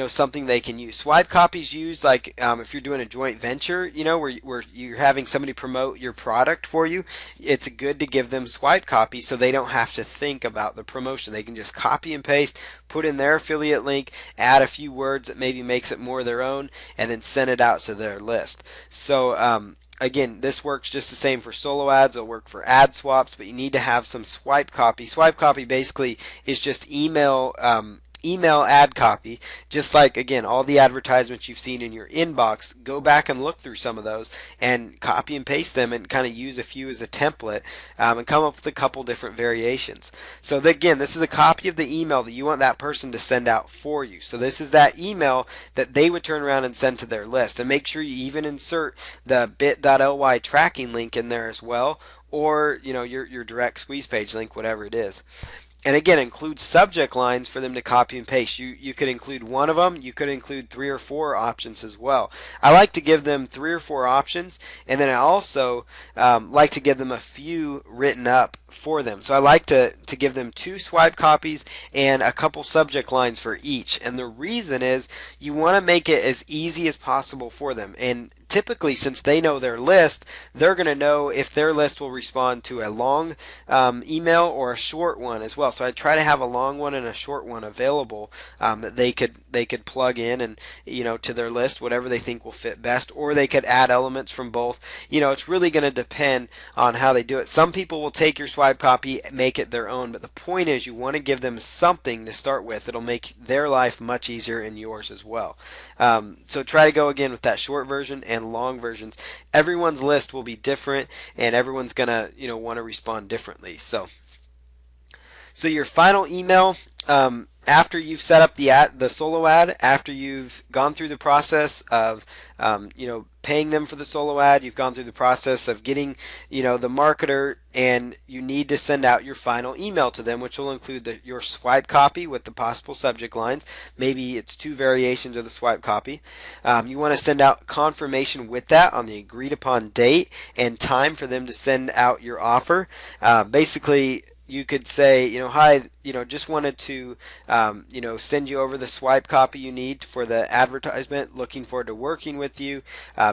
something they can use. Swipe copies used like if you're doing a joint venture, where you're having somebody promote your product for you. It's good to give them swipe copy so they don't have to think about the promotion. They can just copy and paste, put in their affiliate link, add a few words that maybe makes it more their own, and then send it out to their list. So again, this works just the same for solo ads. It'll work for ad swaps, but you need to have some swipe copy. Swipe copy basically is just email ad copy. Just like, again, all the advertisements you've seen in your inbox, go back and look through some of those and copy and paste them and kind of use a few as a template, and come up with a couple different variations. So again, this is a copy of the email that you want that person to send out for you. So this is that email that they would turn around and send to their list. And make sure you even insert the bit.ly tracking link in there as well, or your direct squeeze page link, whatever it is. And again, include subject lines for them to copy and paste. You could include one of them. You could include 3 or 4 options as well. I like to give them 3 or 4 options, and then I also like to give them a few written up for them. So I like to give them 2 swipe copies and a couple subject lines for each. And the reason is you want to make it as easy as possible for them. And typically, since they know their list, they're going to know if their list will respond to a long email or a short one as well. So I try to have a long one and a short one available, that they could plug in and to their list, whatever they think will fit best, or they could add elements from both. It's really going to depend on how they do it. Some people will take your swipe copy, make it their own, but the point is you want to give them something to start with. It'll make their life much easier and yours as well. So try to go again with that short version and long versions. Everyone's list will be different, and everyone's gonna want to respond differently. So your final email, after you've set up the solo ad, after you've gone through the process of paying them for the solo ad, you've gone through the process of getting the marketer, and you need to send out your final email to them, which will include your swipe copy with the possible subject lines. Maybe it's 2 variations of the swipe copy. You want to send out confirmation with that on the agreed upon date and time for them to send out your offer. Basically, you could say, hi, just wanted to, send you over the swipe copy you need for the advertisement. Looking forward to working with you.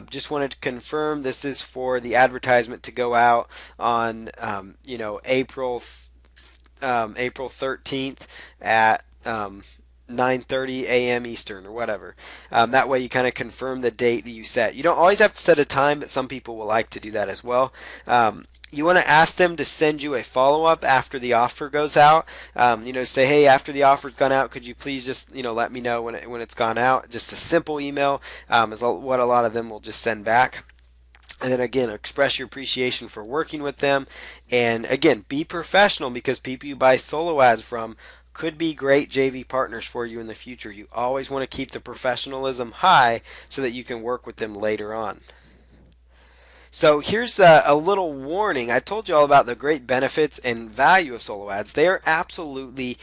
Just wanted to confirm this is for the advertisement to go out on, April 13th at 9:30 a.m. Eastern or whatever. That way you kind of confirm the date that you set. You don't always have to set a time, but some people will like to do that as well. You want to ask them to send you a follow-up after the offer goes out. Say, hey, after the offer's gone out, could you please just, let me know when it's gone out. Just a simple email is what a lot of them will just send back. And then again, express your appreciation for working with them. And again, be professional, because people you buy solo ads from could be great JV partners for you in the future. You always want to keep the professionalism high so that you can work with them later on. So here's a little warning. I told you all about the great benefits and value of solo ads. They are absolutely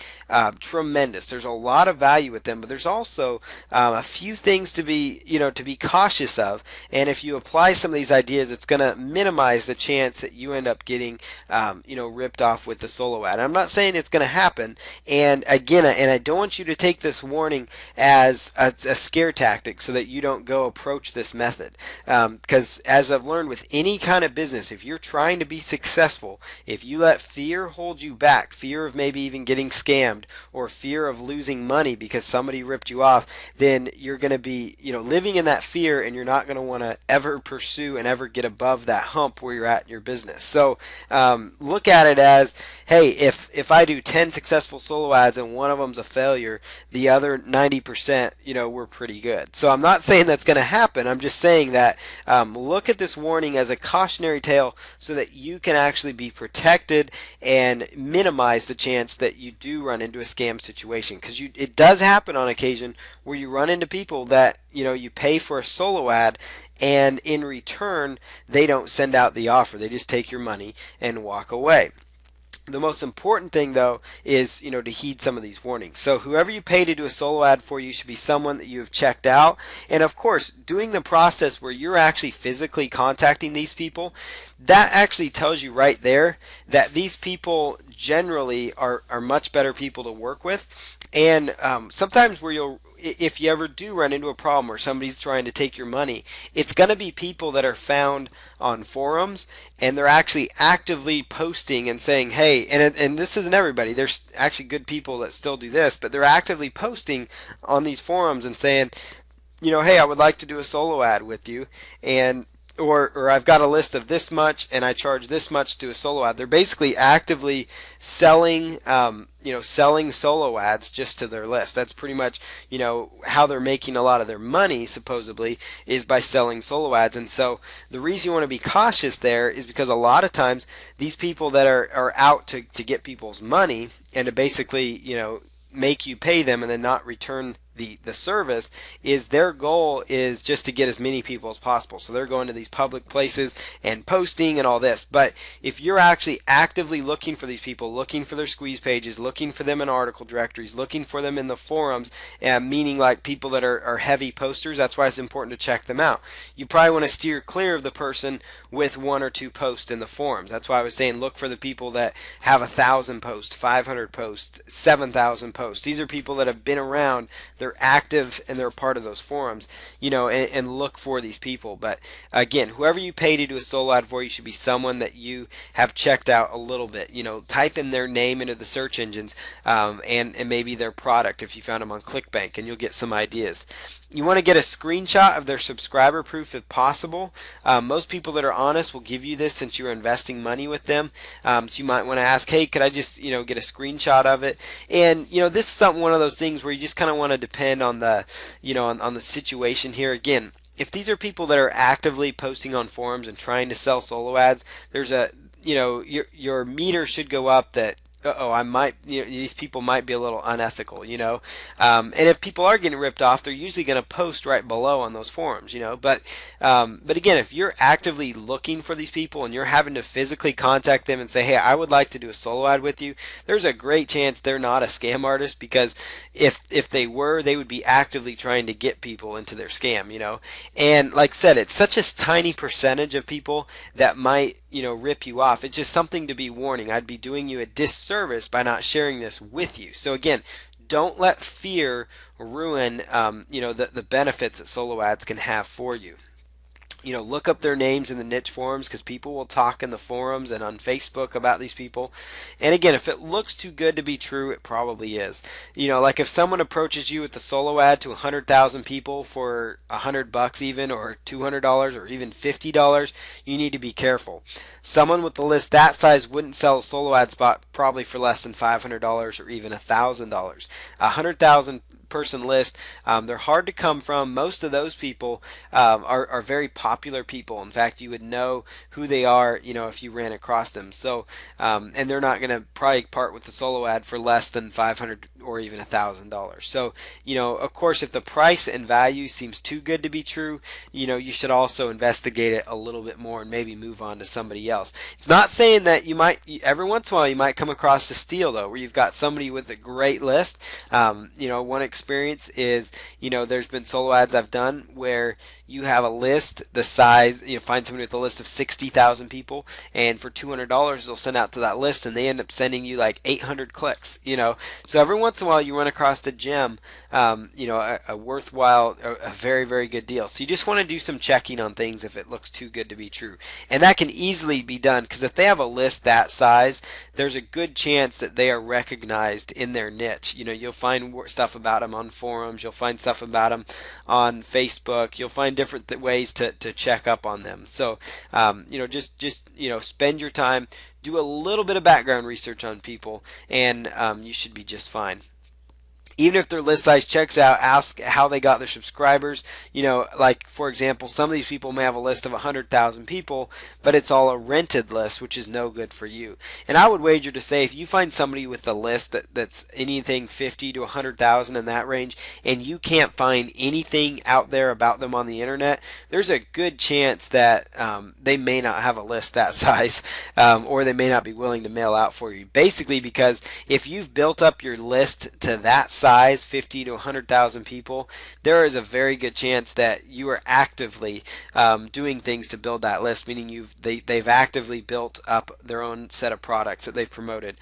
tremendous. There's a lot of value with them, but there's also a few things to be cautious of. And if you apply some of these ideas, it's going to minimize the chance that you end up getting, ripped off with the solo ad. I'm not saying it's going to happen. And again, I don't want you to take this warning as a scare tactic so that you don't go approach this method. Because as I've learned with any kind of business, if you're trying to be successful, if you let fear hold you back, fear of maybe even getting scammed or fear of losing money because somebody ripped you off, then you're going to be, living in that fear, and you're not going to want to ever pursue and ever get above that hump where you're at in your business. So look at it as, hey, if I do 10 successful solo ads and one of them's a failure, the other 90%, were pretty good. So I'm not saying that's going to happen. I'm just saying that look at this warning as a cautionary tale so that you can actually be protected and minimize the chance that you do run into a scam situation, because it does happen on occasion where you run into people that you pay for a solo ad, and in return they don't send out the offer. They just take your money and walk away. The most important thing, though, is to heed some of these warnings. So whoever you pay to do a solo ad for you should be someone that you have checked out. And of course, doing the process where you're actually physically contacting these people, that actually tells you right there that these people generally are much better people to work with. And sometimes if you ever do run into a problem or somebody's trying to take your money, it's going to be people that are found on forums, and they're actually actively posting and saying, hey, and this isn't everybody. There's actually good people that still do this, but they're actively posting on these forums and saying, hey, I would like to do a solo ad with you, and or I've got a list of this much and I charge this much to a solo ad. They're basically actively selling, selling solo ads just to their list. That's pretty much, how they're making a lot of their money, supposedly, is by selling solo ads. And so the reason you want to be cautious there is because a lot of times these people that are out to get people's money and to basically, make you pay them and then not return the service, is their goal is just to get as many people as possible. So they're going to these public places and posting and all this. But if you're actually actively looking for these people, looking for their squeeze pages, looking for them in article directories, looking for them in the forums, meaning like people that are heavy posters, that's why it's important to check them out. You probably want to steer clear of the person with 1 or 2 posts in the forums. That's why I was saying look for the people that have 1,000 posts, 500 posts, 7,000 posts. These are people that have been around, they're active, and they're part of those forums, and look for these people. But again, whoever you pay to do a solo ad for, you should be someone that you have checked out a little bit. Type in their name into the search engines, and maybe their product if you found them on Clickbank, and you'll get some ideas. You want to get a screenshot of their subscriber proof if possible. Most people that are honest will give you this since you're investing money with them. So you might want to ask, hey, could I just get a screenshot of it? And this is one of those things where you just kind of want to depend on the on the situation here. Again, if these are people that are actively posting on forums and trying to sell solo ads, there's a your meter should go up that uh-oh, I might, these people might be a little unethical, and if people are getting ripped off, they're usually going to post right below on those forums, but again, if you're actively looking for these people and you're having to physically contact them and say, hey, I would like to do a solo ad with you, there's a great chance they're not a scam artist, because if they were, they would be actively trying to get people into their scam, and like I said, it's such a tiny percentage of people that might rip you off. It's just something to be warning. I'd be doing you a disservice by not sharing this with you. So again, don't let fear ruin the benefits that solo ads can have for you. Look up their names in the niche forums, because people will talk in the forums and on Facebook about these people. And again, if it looks too good to be true, it probably is. Like if someone approaches you with the solo ad to 100,000 people for $100 even, or $200, or even $50, you need to be careful. Someone with a list that size wouldn't sell a solo ad spot probably for less than $500 or even $1,000. 100,000 person list, they're hard to come from. Most of those people are very popular people. In fact, you would know who they are, if you ran across them. So, and they're not going to probably part with the solo ad for less than $500 or even $1,000. So, of course, if the price and value seems too good to be true, you should also investigate it a little bit more and maybe move on to somebody else. It's not saying that you might, every once in a while, you might come across a steal though, where you've got somebody with a great list. One experience is, there's been solo ads I've done where you have a list the size, find somebody with a list of 60,000 people, and for $200 they'll send out to that list, and they end up sending you like 800 clicks. So every once in a while you run across a gem, a worthwhile, a very, very good deal. So you just want to do some checking on things if it looks too good to be true, and that can easily be done, because if they have a list that size, there's a good chance that they are recognized in their niche. You'll find stuff about them on forums, you'll find stuff about them on Facebook, you'll find different ways to check up on them. So just spend your time, do a little bit of background research on people, and you should be just fine. Even if their list size checks out, ask how they got their subscribers. Like for example, some of these people may have a list of 100,000 people, but it's all a rented list, which is no good for you. And I would wager to say, if you find somebody with a list that's anything 50 to 100,000 in that range, and you can't find anything out there about them on the internet, there's a good chance that they may not have a list that size, or they may not be willing to mail out for you. Basically, because if you've built up your list to that size, 50 to 100,000 people, there is a very good chance that you are actively doing things to build that list, meaning they've actively built up their own set of products that they've promoted.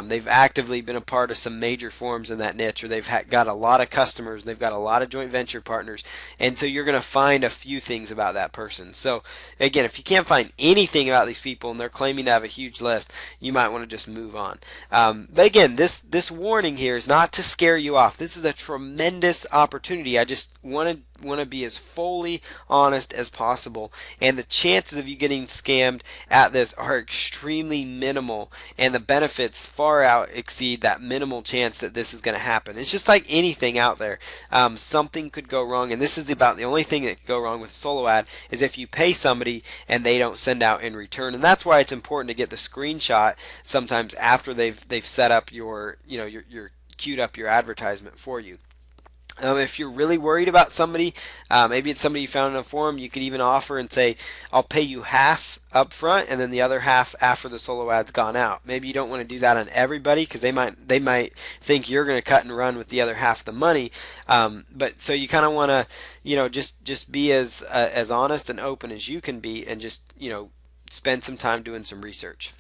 They've actively been a part of some major forums in that niche, or they've got a lot of customers, they've got a lot of joint venture partners, and so you're going to find a few things about that person. So again, if you can't find anything about these people and they're claiming to have a huge list, you might want to just move on. But again, this warning here is not to scare you off. This is a tremendous opportunity. I just want to be as fully honest as possible, and the chances of you getting scammed at this are extremely minimal, and the benefits far out exceed that minimal chance that this is going to happen. It's just like anything out there. Something could go wrong, and this is about the only thing that could go wrong with a solo ad is if you pay somebody and they don't send out in return. And that's why it's important to get the screenshot sometimes after they've set up your queued up your advertisement for you. If you're really worried about somebody, maybe it's somebody you found in a forum, you could even offer and say, I'll pay you half up front and then the other half after the solo ad's gone out. Maybe you don't want to do that on everybody, because they might think you're going to cut and run with the other half of the money. But so you kind of want to just be as honest and open as you can be, and just spend some time doing some research.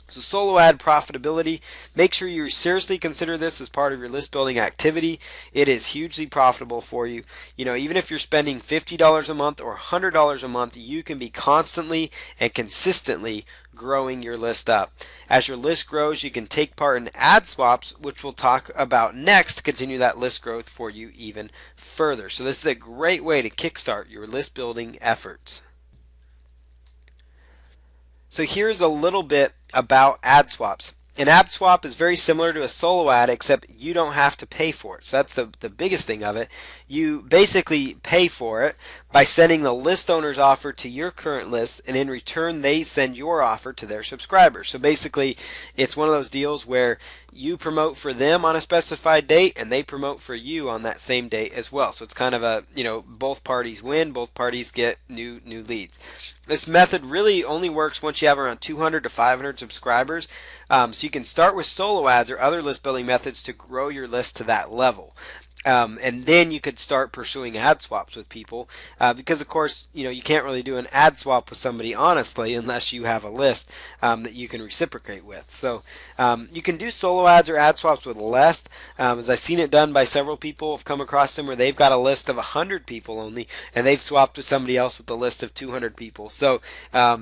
So solo ad profitability, make sure you seriously consider this as part of your list building activity. It is hugely profitable for you. Even if you're spending $50 a month or $100 a month, you can be constantly and consistently growing your list up. As your list grows, you can take part in ad swaps, which we'll talk about next to continue that list growth for you even further. So this is a great way to kickstart your list building efforts. So here's a little bit about ad swaps. An ad swap is very similar to a solo ad, except you don't have to pay for it. So that's the biggest thing of it. You basically pay for it by sending the list owner's offer to your current list, and in return they send your offer to their subscribers. So basically it's one of those deals where you promote for them on a specified date and they promote for you on that same date as well. So it's kind of a, both parties win, both parties get new leads. This method really only works once you have around 200 to 500 subscribers. So you can start with solo ads or other list building methods to grow your list to that level. And then you could start pursuing ad swaps with people, because of course you can't really do an ad swap with somebody honestly unless you have a list that you can reciprocate with. So you can do solo ads or ad swaps with less, as I've seen it done by several people. I've come across them where they've got a list of 100 people only and they've swapped with somebody else with a list of 200 people. So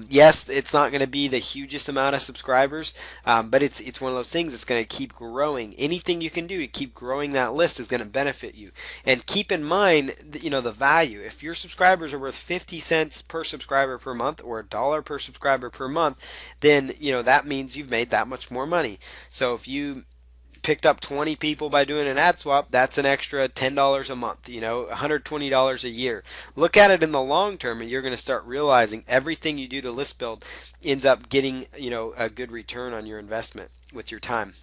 yes, it's not going to be the hugest amount of subscribers, but it's one of those things that's going to keep growing. Anything you can do to keep growing that list is going to benefit you. And keep in mind the value. If your subscribers are worth 50 cents per subscriber per month or $1 per subscriber per month, then that means you've made that much more money. So if you picked up 20 people by doing an ad swap, that's an extra $10 a month, $120 a year. Look at it in the long term and you're going to start realizing everything you do to list build ends up getting a good return on your investment with your time.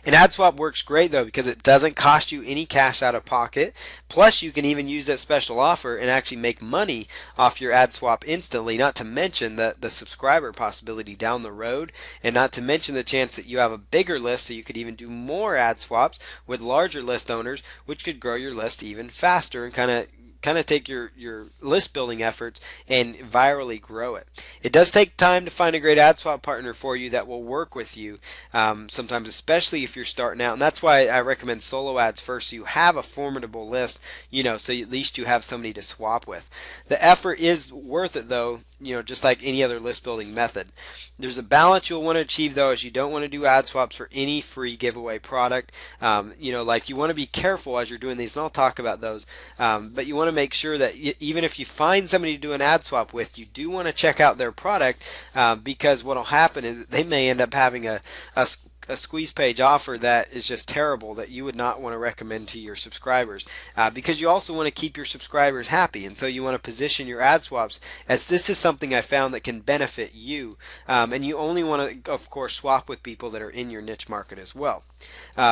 An ad swap works great though because it doesn't cost you any cash out of pocket. Plus you can even use that special offer and actually make money off your ad swap instantly, not to mention the subscriber possibility down the road, and not to mention the chance that you have a bigger list, so you could even do more ad swaps with larger list owners, which could grow your list even faster and kind of take your list building efforts and virally grow it. It does take time to find a great ad swap partner for you that will work with you, sometimes, especially if you're starting out. And that's why I recommend solo ads first, so you have a formidable list, so at least you have somebody to swap with. The effort is worth it though, just like any other list building method. There's a balance you'll want to achieve though, as you don't want to do ad swaps for any free giveaway product. Like you want to be careful as you're doing these, and I'll talk about those, but you want to make sure that even if you find somebody to do an ad swap with, you do want to check out their product, because what will happen is they may end up having a squeeze page offer that is just terrible, that you would not want to recommend to your subscribers, because you also want to keep your subscribers happy. And so you want to position your ad swaps as this is something I found that can benefit you, and you only want to of course swap with people that are in your niche market as well.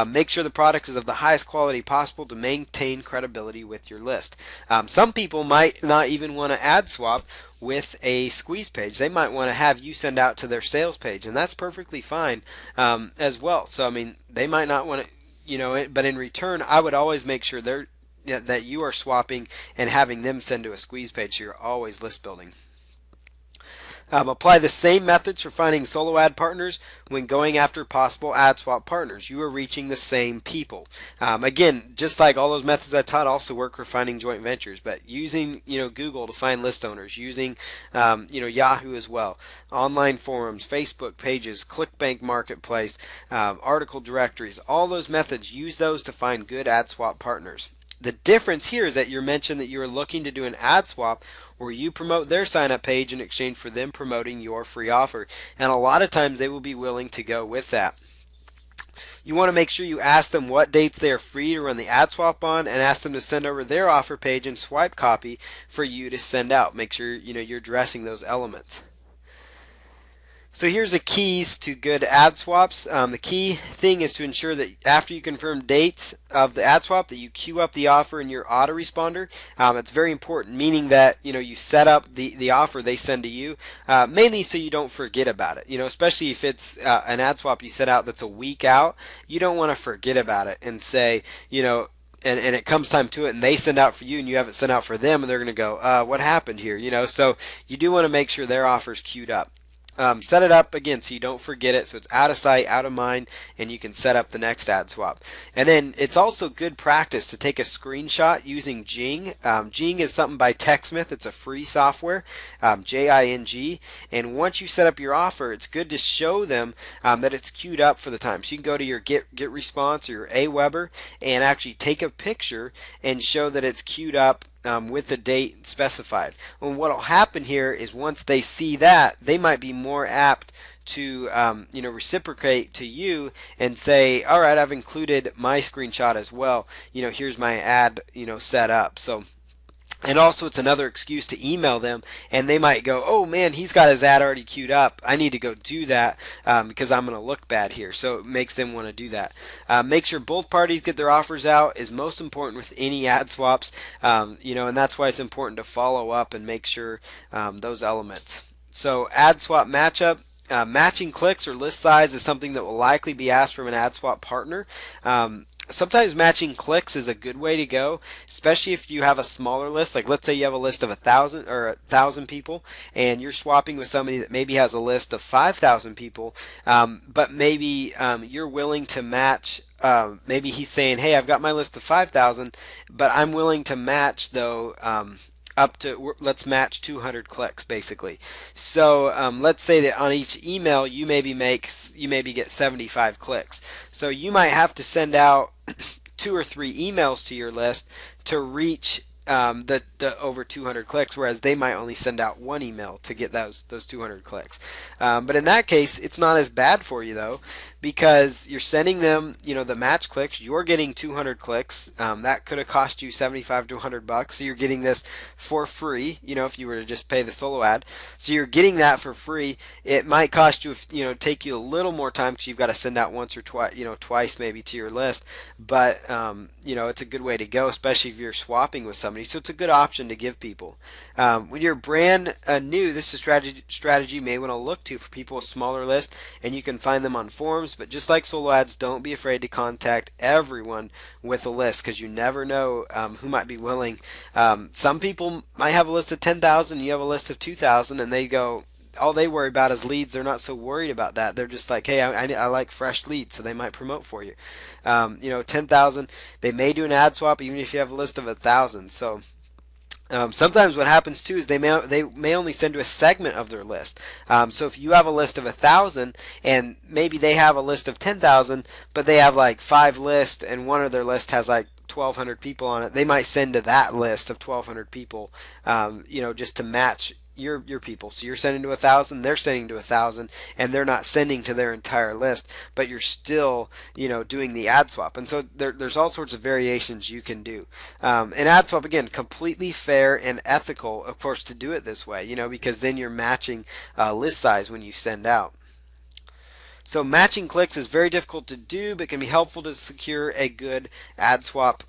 Make sure the product is of the highest quality possible to maintain credibility with your list. Some people might not even want to ad swap with a squeeze page. They might want to have you send out to their sales page, and that's perfectly fine as well. So I mean, they might not want to, but in return, I would always make sure that you are swapping and having them send to a squeeze page, so you're always list building. Apply the same methods for finding solo ad partners when going after possible ad swap partners. You are reaching the same people. Again, just like all those methods I taught also work for finding joint ventures, but using Google to find list owners, using Yahoo as well, online forums, Facebook pages, Clickbank Marketplace, article directories, all those methods, use those to find good ad swap partners. The difference here is that you're mentioned that you're looking to do an ad swap where you promote their sign up page in exchange for them promoting your free offer. And a lot of times they will be willing to go with that. You want to make sure you ask them what dates they are free to run the ad swap on, and ask them to send over their offer page and swipe copy for you to send out. Make sure you're addressing those elements. So here's the keys to good ad swaps. The key thing is to ensure that after you confirm dates of the ad swap, that you queue up the offer in your autoresponder. It's very important, meaning that you set up the offer they send to you, mainly so you don't forget about it. Especially if it's an ad swap you set out that's a week out, you don't want to forget about it and say, and it comes time to it and they send out for you and you haven't sent out for them, and they're going to go, what happened here? So you do want to make sure their offer's queued up. Set it up again so you don't forget it, so it's out of sight, out of mind, and you can set up the next ad swap. And then it's also good practice to take a screenshot using Jing. Jing is something by TechSmith. It's a free software, Jing. And once you set up your offer, it's good to show them that it's queued up for the time. So you can go to your Get Response or your Aweber and actually take a picture and show that it's queued up with the date specified. And what will happen here is once they see that, they might be more apt to reciprocate to you and say, all right, I've included my screenshot as well. Here's my ad set up. So, and also it's another excuse to email them, and they might go, oh man, he's got his ad already queued up, I need to go do that because I'm going to look bad here. So it makes them want to do that. Make sure both parties get their offers out is most important with any ad swaps, and that's why it's important to follow up and make sure those elements. So ad swap matchup. Matching clicks or list size is something that will likely be asked from an ad swap partner. Sometimes matching clicks is a good way to go, especially if you have a smaller list. Like let's say you have a list of 1,000 people, and you're swapping with somebody that maybe has a list of 5,000 people, but maybe you're willing to match. Maybe he's saying, "Hey, I've got my list of 5,000, but I'm willing to match though." Up to, let's match 200 clicks basically. So let's say that on each email you maybe get 75 clicks. So you might have to send out 2 or 3 emails to your list to reach the over 200 clicks, whereas they might only send out 1 email to get those 200 clicks. But in that case, it's not as bad for you though, because you're sending them, the match clicks. You're getting 200 clicks. That could have cost you 75 to 100 bucks. So you're getting this for free. If you were to just pay the solo ad, so you're getting that for free. It might cost you, take you a little more time because you've got to send out once or twice, twice maybe to your list. But it's a good way to go, especially if you're swapping with somebody. So it's a good option to give people. When you're brand new, this is a strategy you may want to look to for people with smaller lists, and you can find them on forums. But just like solo ads, don't be afraid to contact everyone with a list, because you never know who might be willing. Some people might have a list of 10,000, you have a list of 2,000, and they go, all they worry about is leads. They're not so worried about that. They're just like, hey, I like fresh leads, so they might promote for you. 10,000, they may do an ad swap even if you have a list of 1,000. So sometimes what happens too is they may only send to a segment of their list. So if you have a list of 1,000 and maybe they have a list of 10,000, but they have like 5 lists and one of their list has like 1,200 people on it, they might send to that list of 1,200 people, just to match your people. So you're sending to 1,000, they're sending to 1,000, and they're not sending to their entire list, but you're still doing the ad swap. And so there's all sorts of variations you can do. An ad swap, again, completely fair and ethical, of course, to do it this way, because then you're matching list size when you send out. So matching clicks is very difficult to do, but can be helpful to secure a good ad swap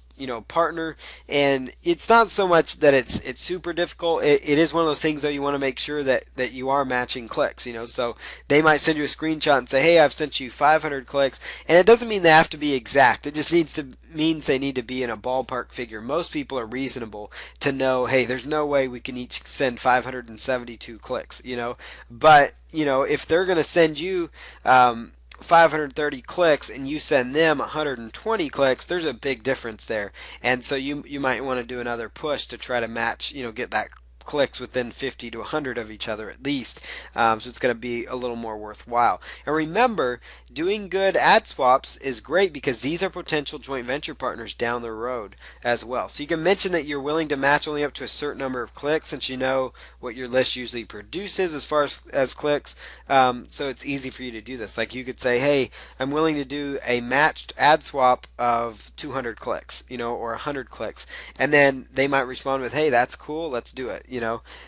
partner. And it's not so much that it's super difficult. It is one of those things that you want to make sure that you are matching clicks. So they might send you a screenshot and say, hey, I've sent you 500 clicks, and it doesn't mean they have to be exact. It just means they need to be in a ballpark figure. Most people are reasonable to know, hey, there's no way we can each send 572 clicks. But if they're going to send you 530 clicks and you send them 120 clicks, there's a big difference there. And so you might want to do another push to try to match, get that clicks within 50 to 100 of each other at least. So it's going to be a little more worthwhile. And remember, doing good ad swaps is great because these are potential joint venture partners down the road as well. So you can mention that you're willing to match only up to a certain number of clicks, since you know what your list usually produces as far as clicks. So it's easy for you to do this. Like you could say, hey, I'm willing to do a matched ad swap of 200 clicks, or 100 clicks. And then they might respond with, hey, that's cool, let's do it.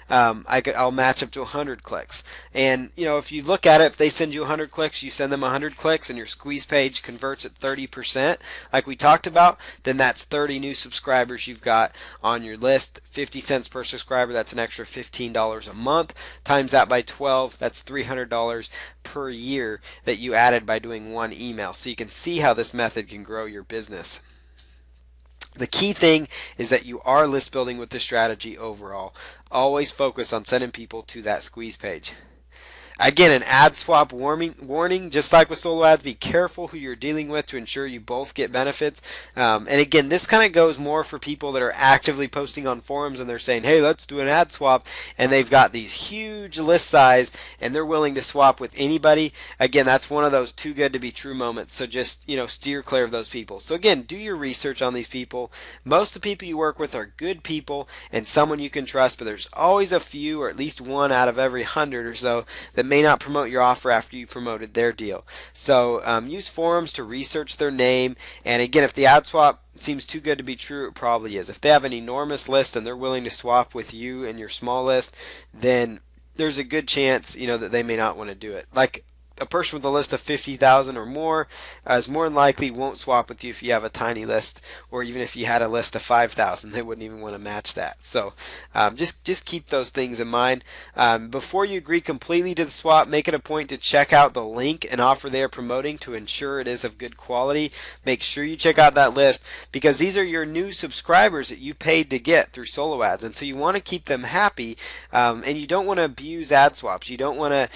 I'll match up to 100 clicks. And if you look at it, if they send you 100 clicks, you send them 100 clicks, and your squeeze page converts at 30%, like we talked about, then that's 30 new subscribers you've got on your list. 50 cents per subscriber, that's an extra $15 a month. Times that by 12, that's $300 per year that you added by doing one email. So you can see how this method can grow your business. The key thing is that you are list building with this strategy overall. Always focus on sending people to that squeeze page. Again, an ad swap warning, just like with solo ads, be careful who you're dealing with to ensure you both get benefits. And again, this kind of goes more for people that are actively posting on forums and they're saying, hey, let's do an ad swap, and they've got these huge list size and they're willing to swap with anybody. Again, that's one of those too good to be true moments. So just, steer clear of those people. So again, do your research on these people. Most of the people you work with are good people and someone you can trust, but there's always a few, or at least one out of every 100 or so, that that may not promote your offer after you promoted their deal. So use forums to research their name. And again, if the ad swap seems too good to be true, it probably is. If they have an enormous list and they're willing to swap with you and your small list, then there's a good chance, that they may not want to do it. Like a person with a list of 50,000 or more is more than likely won't swap with you if you have a tiny list, or even if you had a list of 5,000, they wouldn't even want to match that. So just keep those things in mind. Before you agree completely to the swap, make it a point to check out the link and offer they are promoting to ensure it is of good quality. Make sure you check out that list, because these are your new subscribers that you paid to get through solo ads, and so you want to keep them happy, and you don't want to abuse ad swaps. You don't want to.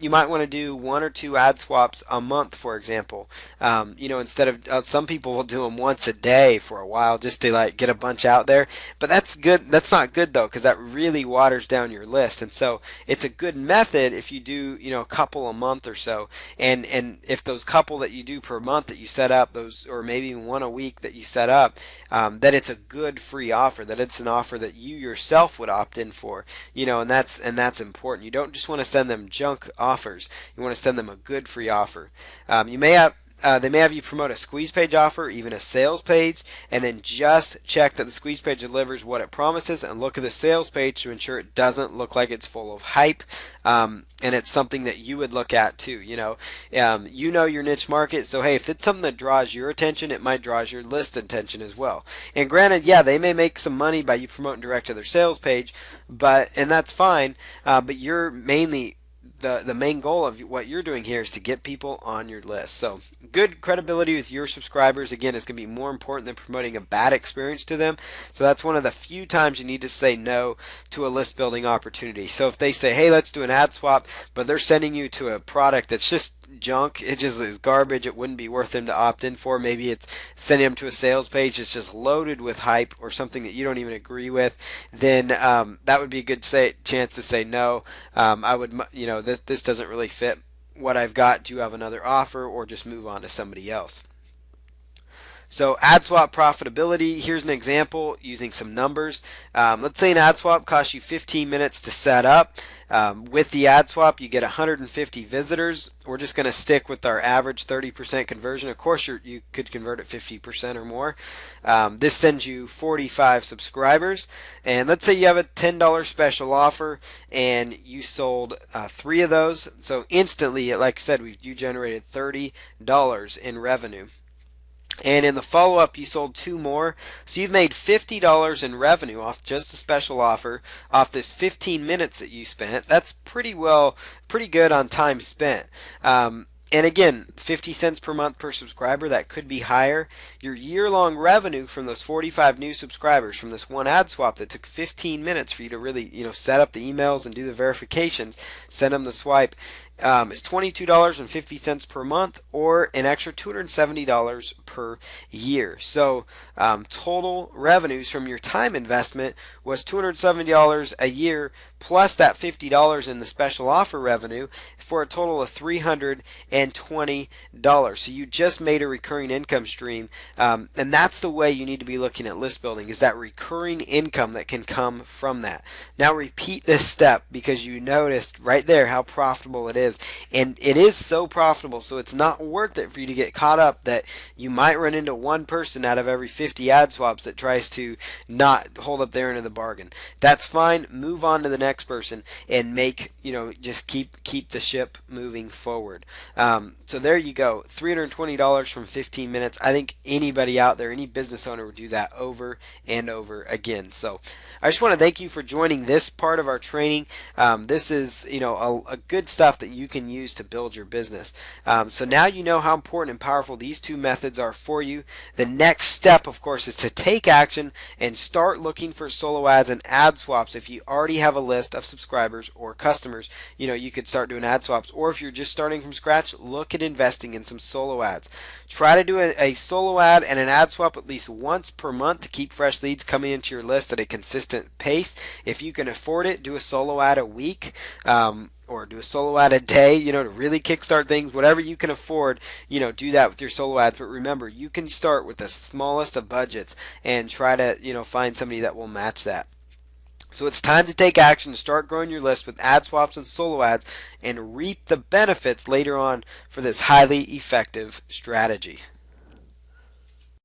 You might want to do 1 or 2 ad swaps a month, for example. Instead of some people will do them once a day for a while just to like get a bunch out there. But that's good. That's not good though, because that really waters down your list. And so it's a good method if you do a couple a month or so. And if those couple that you do per month that you set up, those, or maybe even one a week that you set up, that it's a good free offer, that it's an offer that you yourself would opt in for. And that's important. You don't just want to send them junk offers. You want to send them a good free offer. They may have you promote a squeeze page offer, even a sales page, and then just check that the squeeze page delivers what it promises, and look at the sales page to ensure it doesn't look like it's full of hype. And it's something that you would look at too. Your niche market, so hey, if it's something that draws your attention, it might draw your list attention as well. And granted, yeah, they may make some money by you promoting direct to their sales page, and that's fine. But you're mainly the main goal of what you're doing here is to get people on your list. So good credibility with your subscribers, again, is going to be more important than promoting a bad experience to them. So that's one of the few times you need to say no to a list building opportunity. So if they say, hey, let's do an ad swap, but they're sending you to a product that's just junk, it just is garbage, it wouldn't be worth them to opt in for. Maybe it's sending them to a sales page that's just loaded with hype or something that you don't even agree with, then that would be a good chance to say no. I would, this doesn't really fit what I've got. Do you have another offer, or just move on to somebody else? So ad swap profitability, here's an example using some numbers. Let's say an ad swap costs you 15 minutes to set up. With the ad swap, you get 150 visitors. We're just going to stick with our average 30% conversion. Of course, you could convert at 50% or more. This sends you 45 subscribers. And let's say you have a $10 special offer and you sold 3 of those. So instantly, like I said, you generated $30 in revenue. And in the follow-up, you sold 2 more. So you've made $50 in revenue off just a special offer, off this 15 minutes that you spent. That's pretty good on time spent. And again, 50 cents per month per subscriber, that could be higher. Your year-long revenue from those 45 new subscribers from this one ad swap that took 15 minutes for you to really, set up the emails and do the verifications, send them the swipe, is $22.50 per month, or an extra $270 per year. So total revenues from your time investment was $270 a year, plus that $50 in the special offer revenue, for a total of $320. So you just made a recurring income stream, and that's the way you need to be looking at list building, is that recurring income that can come from that. Now repeat this step, because you noticed right there how profitable it is. And it is so profitable, so it's not worth it for you to get caught up that you might run into one person out of every 50 ad swaps that tries to not hold up their end of the bargain. That's fine. Move on to the next person and just keep the ship moving forward. So there you go, $320 from 15 minutes. I think anybody out there, any business owner, would do that over and over again. So I just want to thank you for joining this part of our training. This is a good stuff that you can use to build your business. So now you know how important and powerful these 2 methods are for you. The next step, of course, is to take action and start looking for solo ads and ad swaps. If you already have a list of subscribers or customers, you could start doing ad swaps. Or if you're just starting from scratch, look at investing in some solo ads. Try to do a solo ad and an ad swap at least once per month to keep fresh leads coming into your list at a consistent pace. If you can afford it, do a solo ad a week. Or do a solo ad a day, to really kickstart things. Whatever you can afford, do that with your solo ads. But remember, you can start with the smallest of budgets and try to, find somebody that will match that. So it's time to take action to start growing your list with ad swaps and solo ads and reap the benefits later on for this highly effective strategy.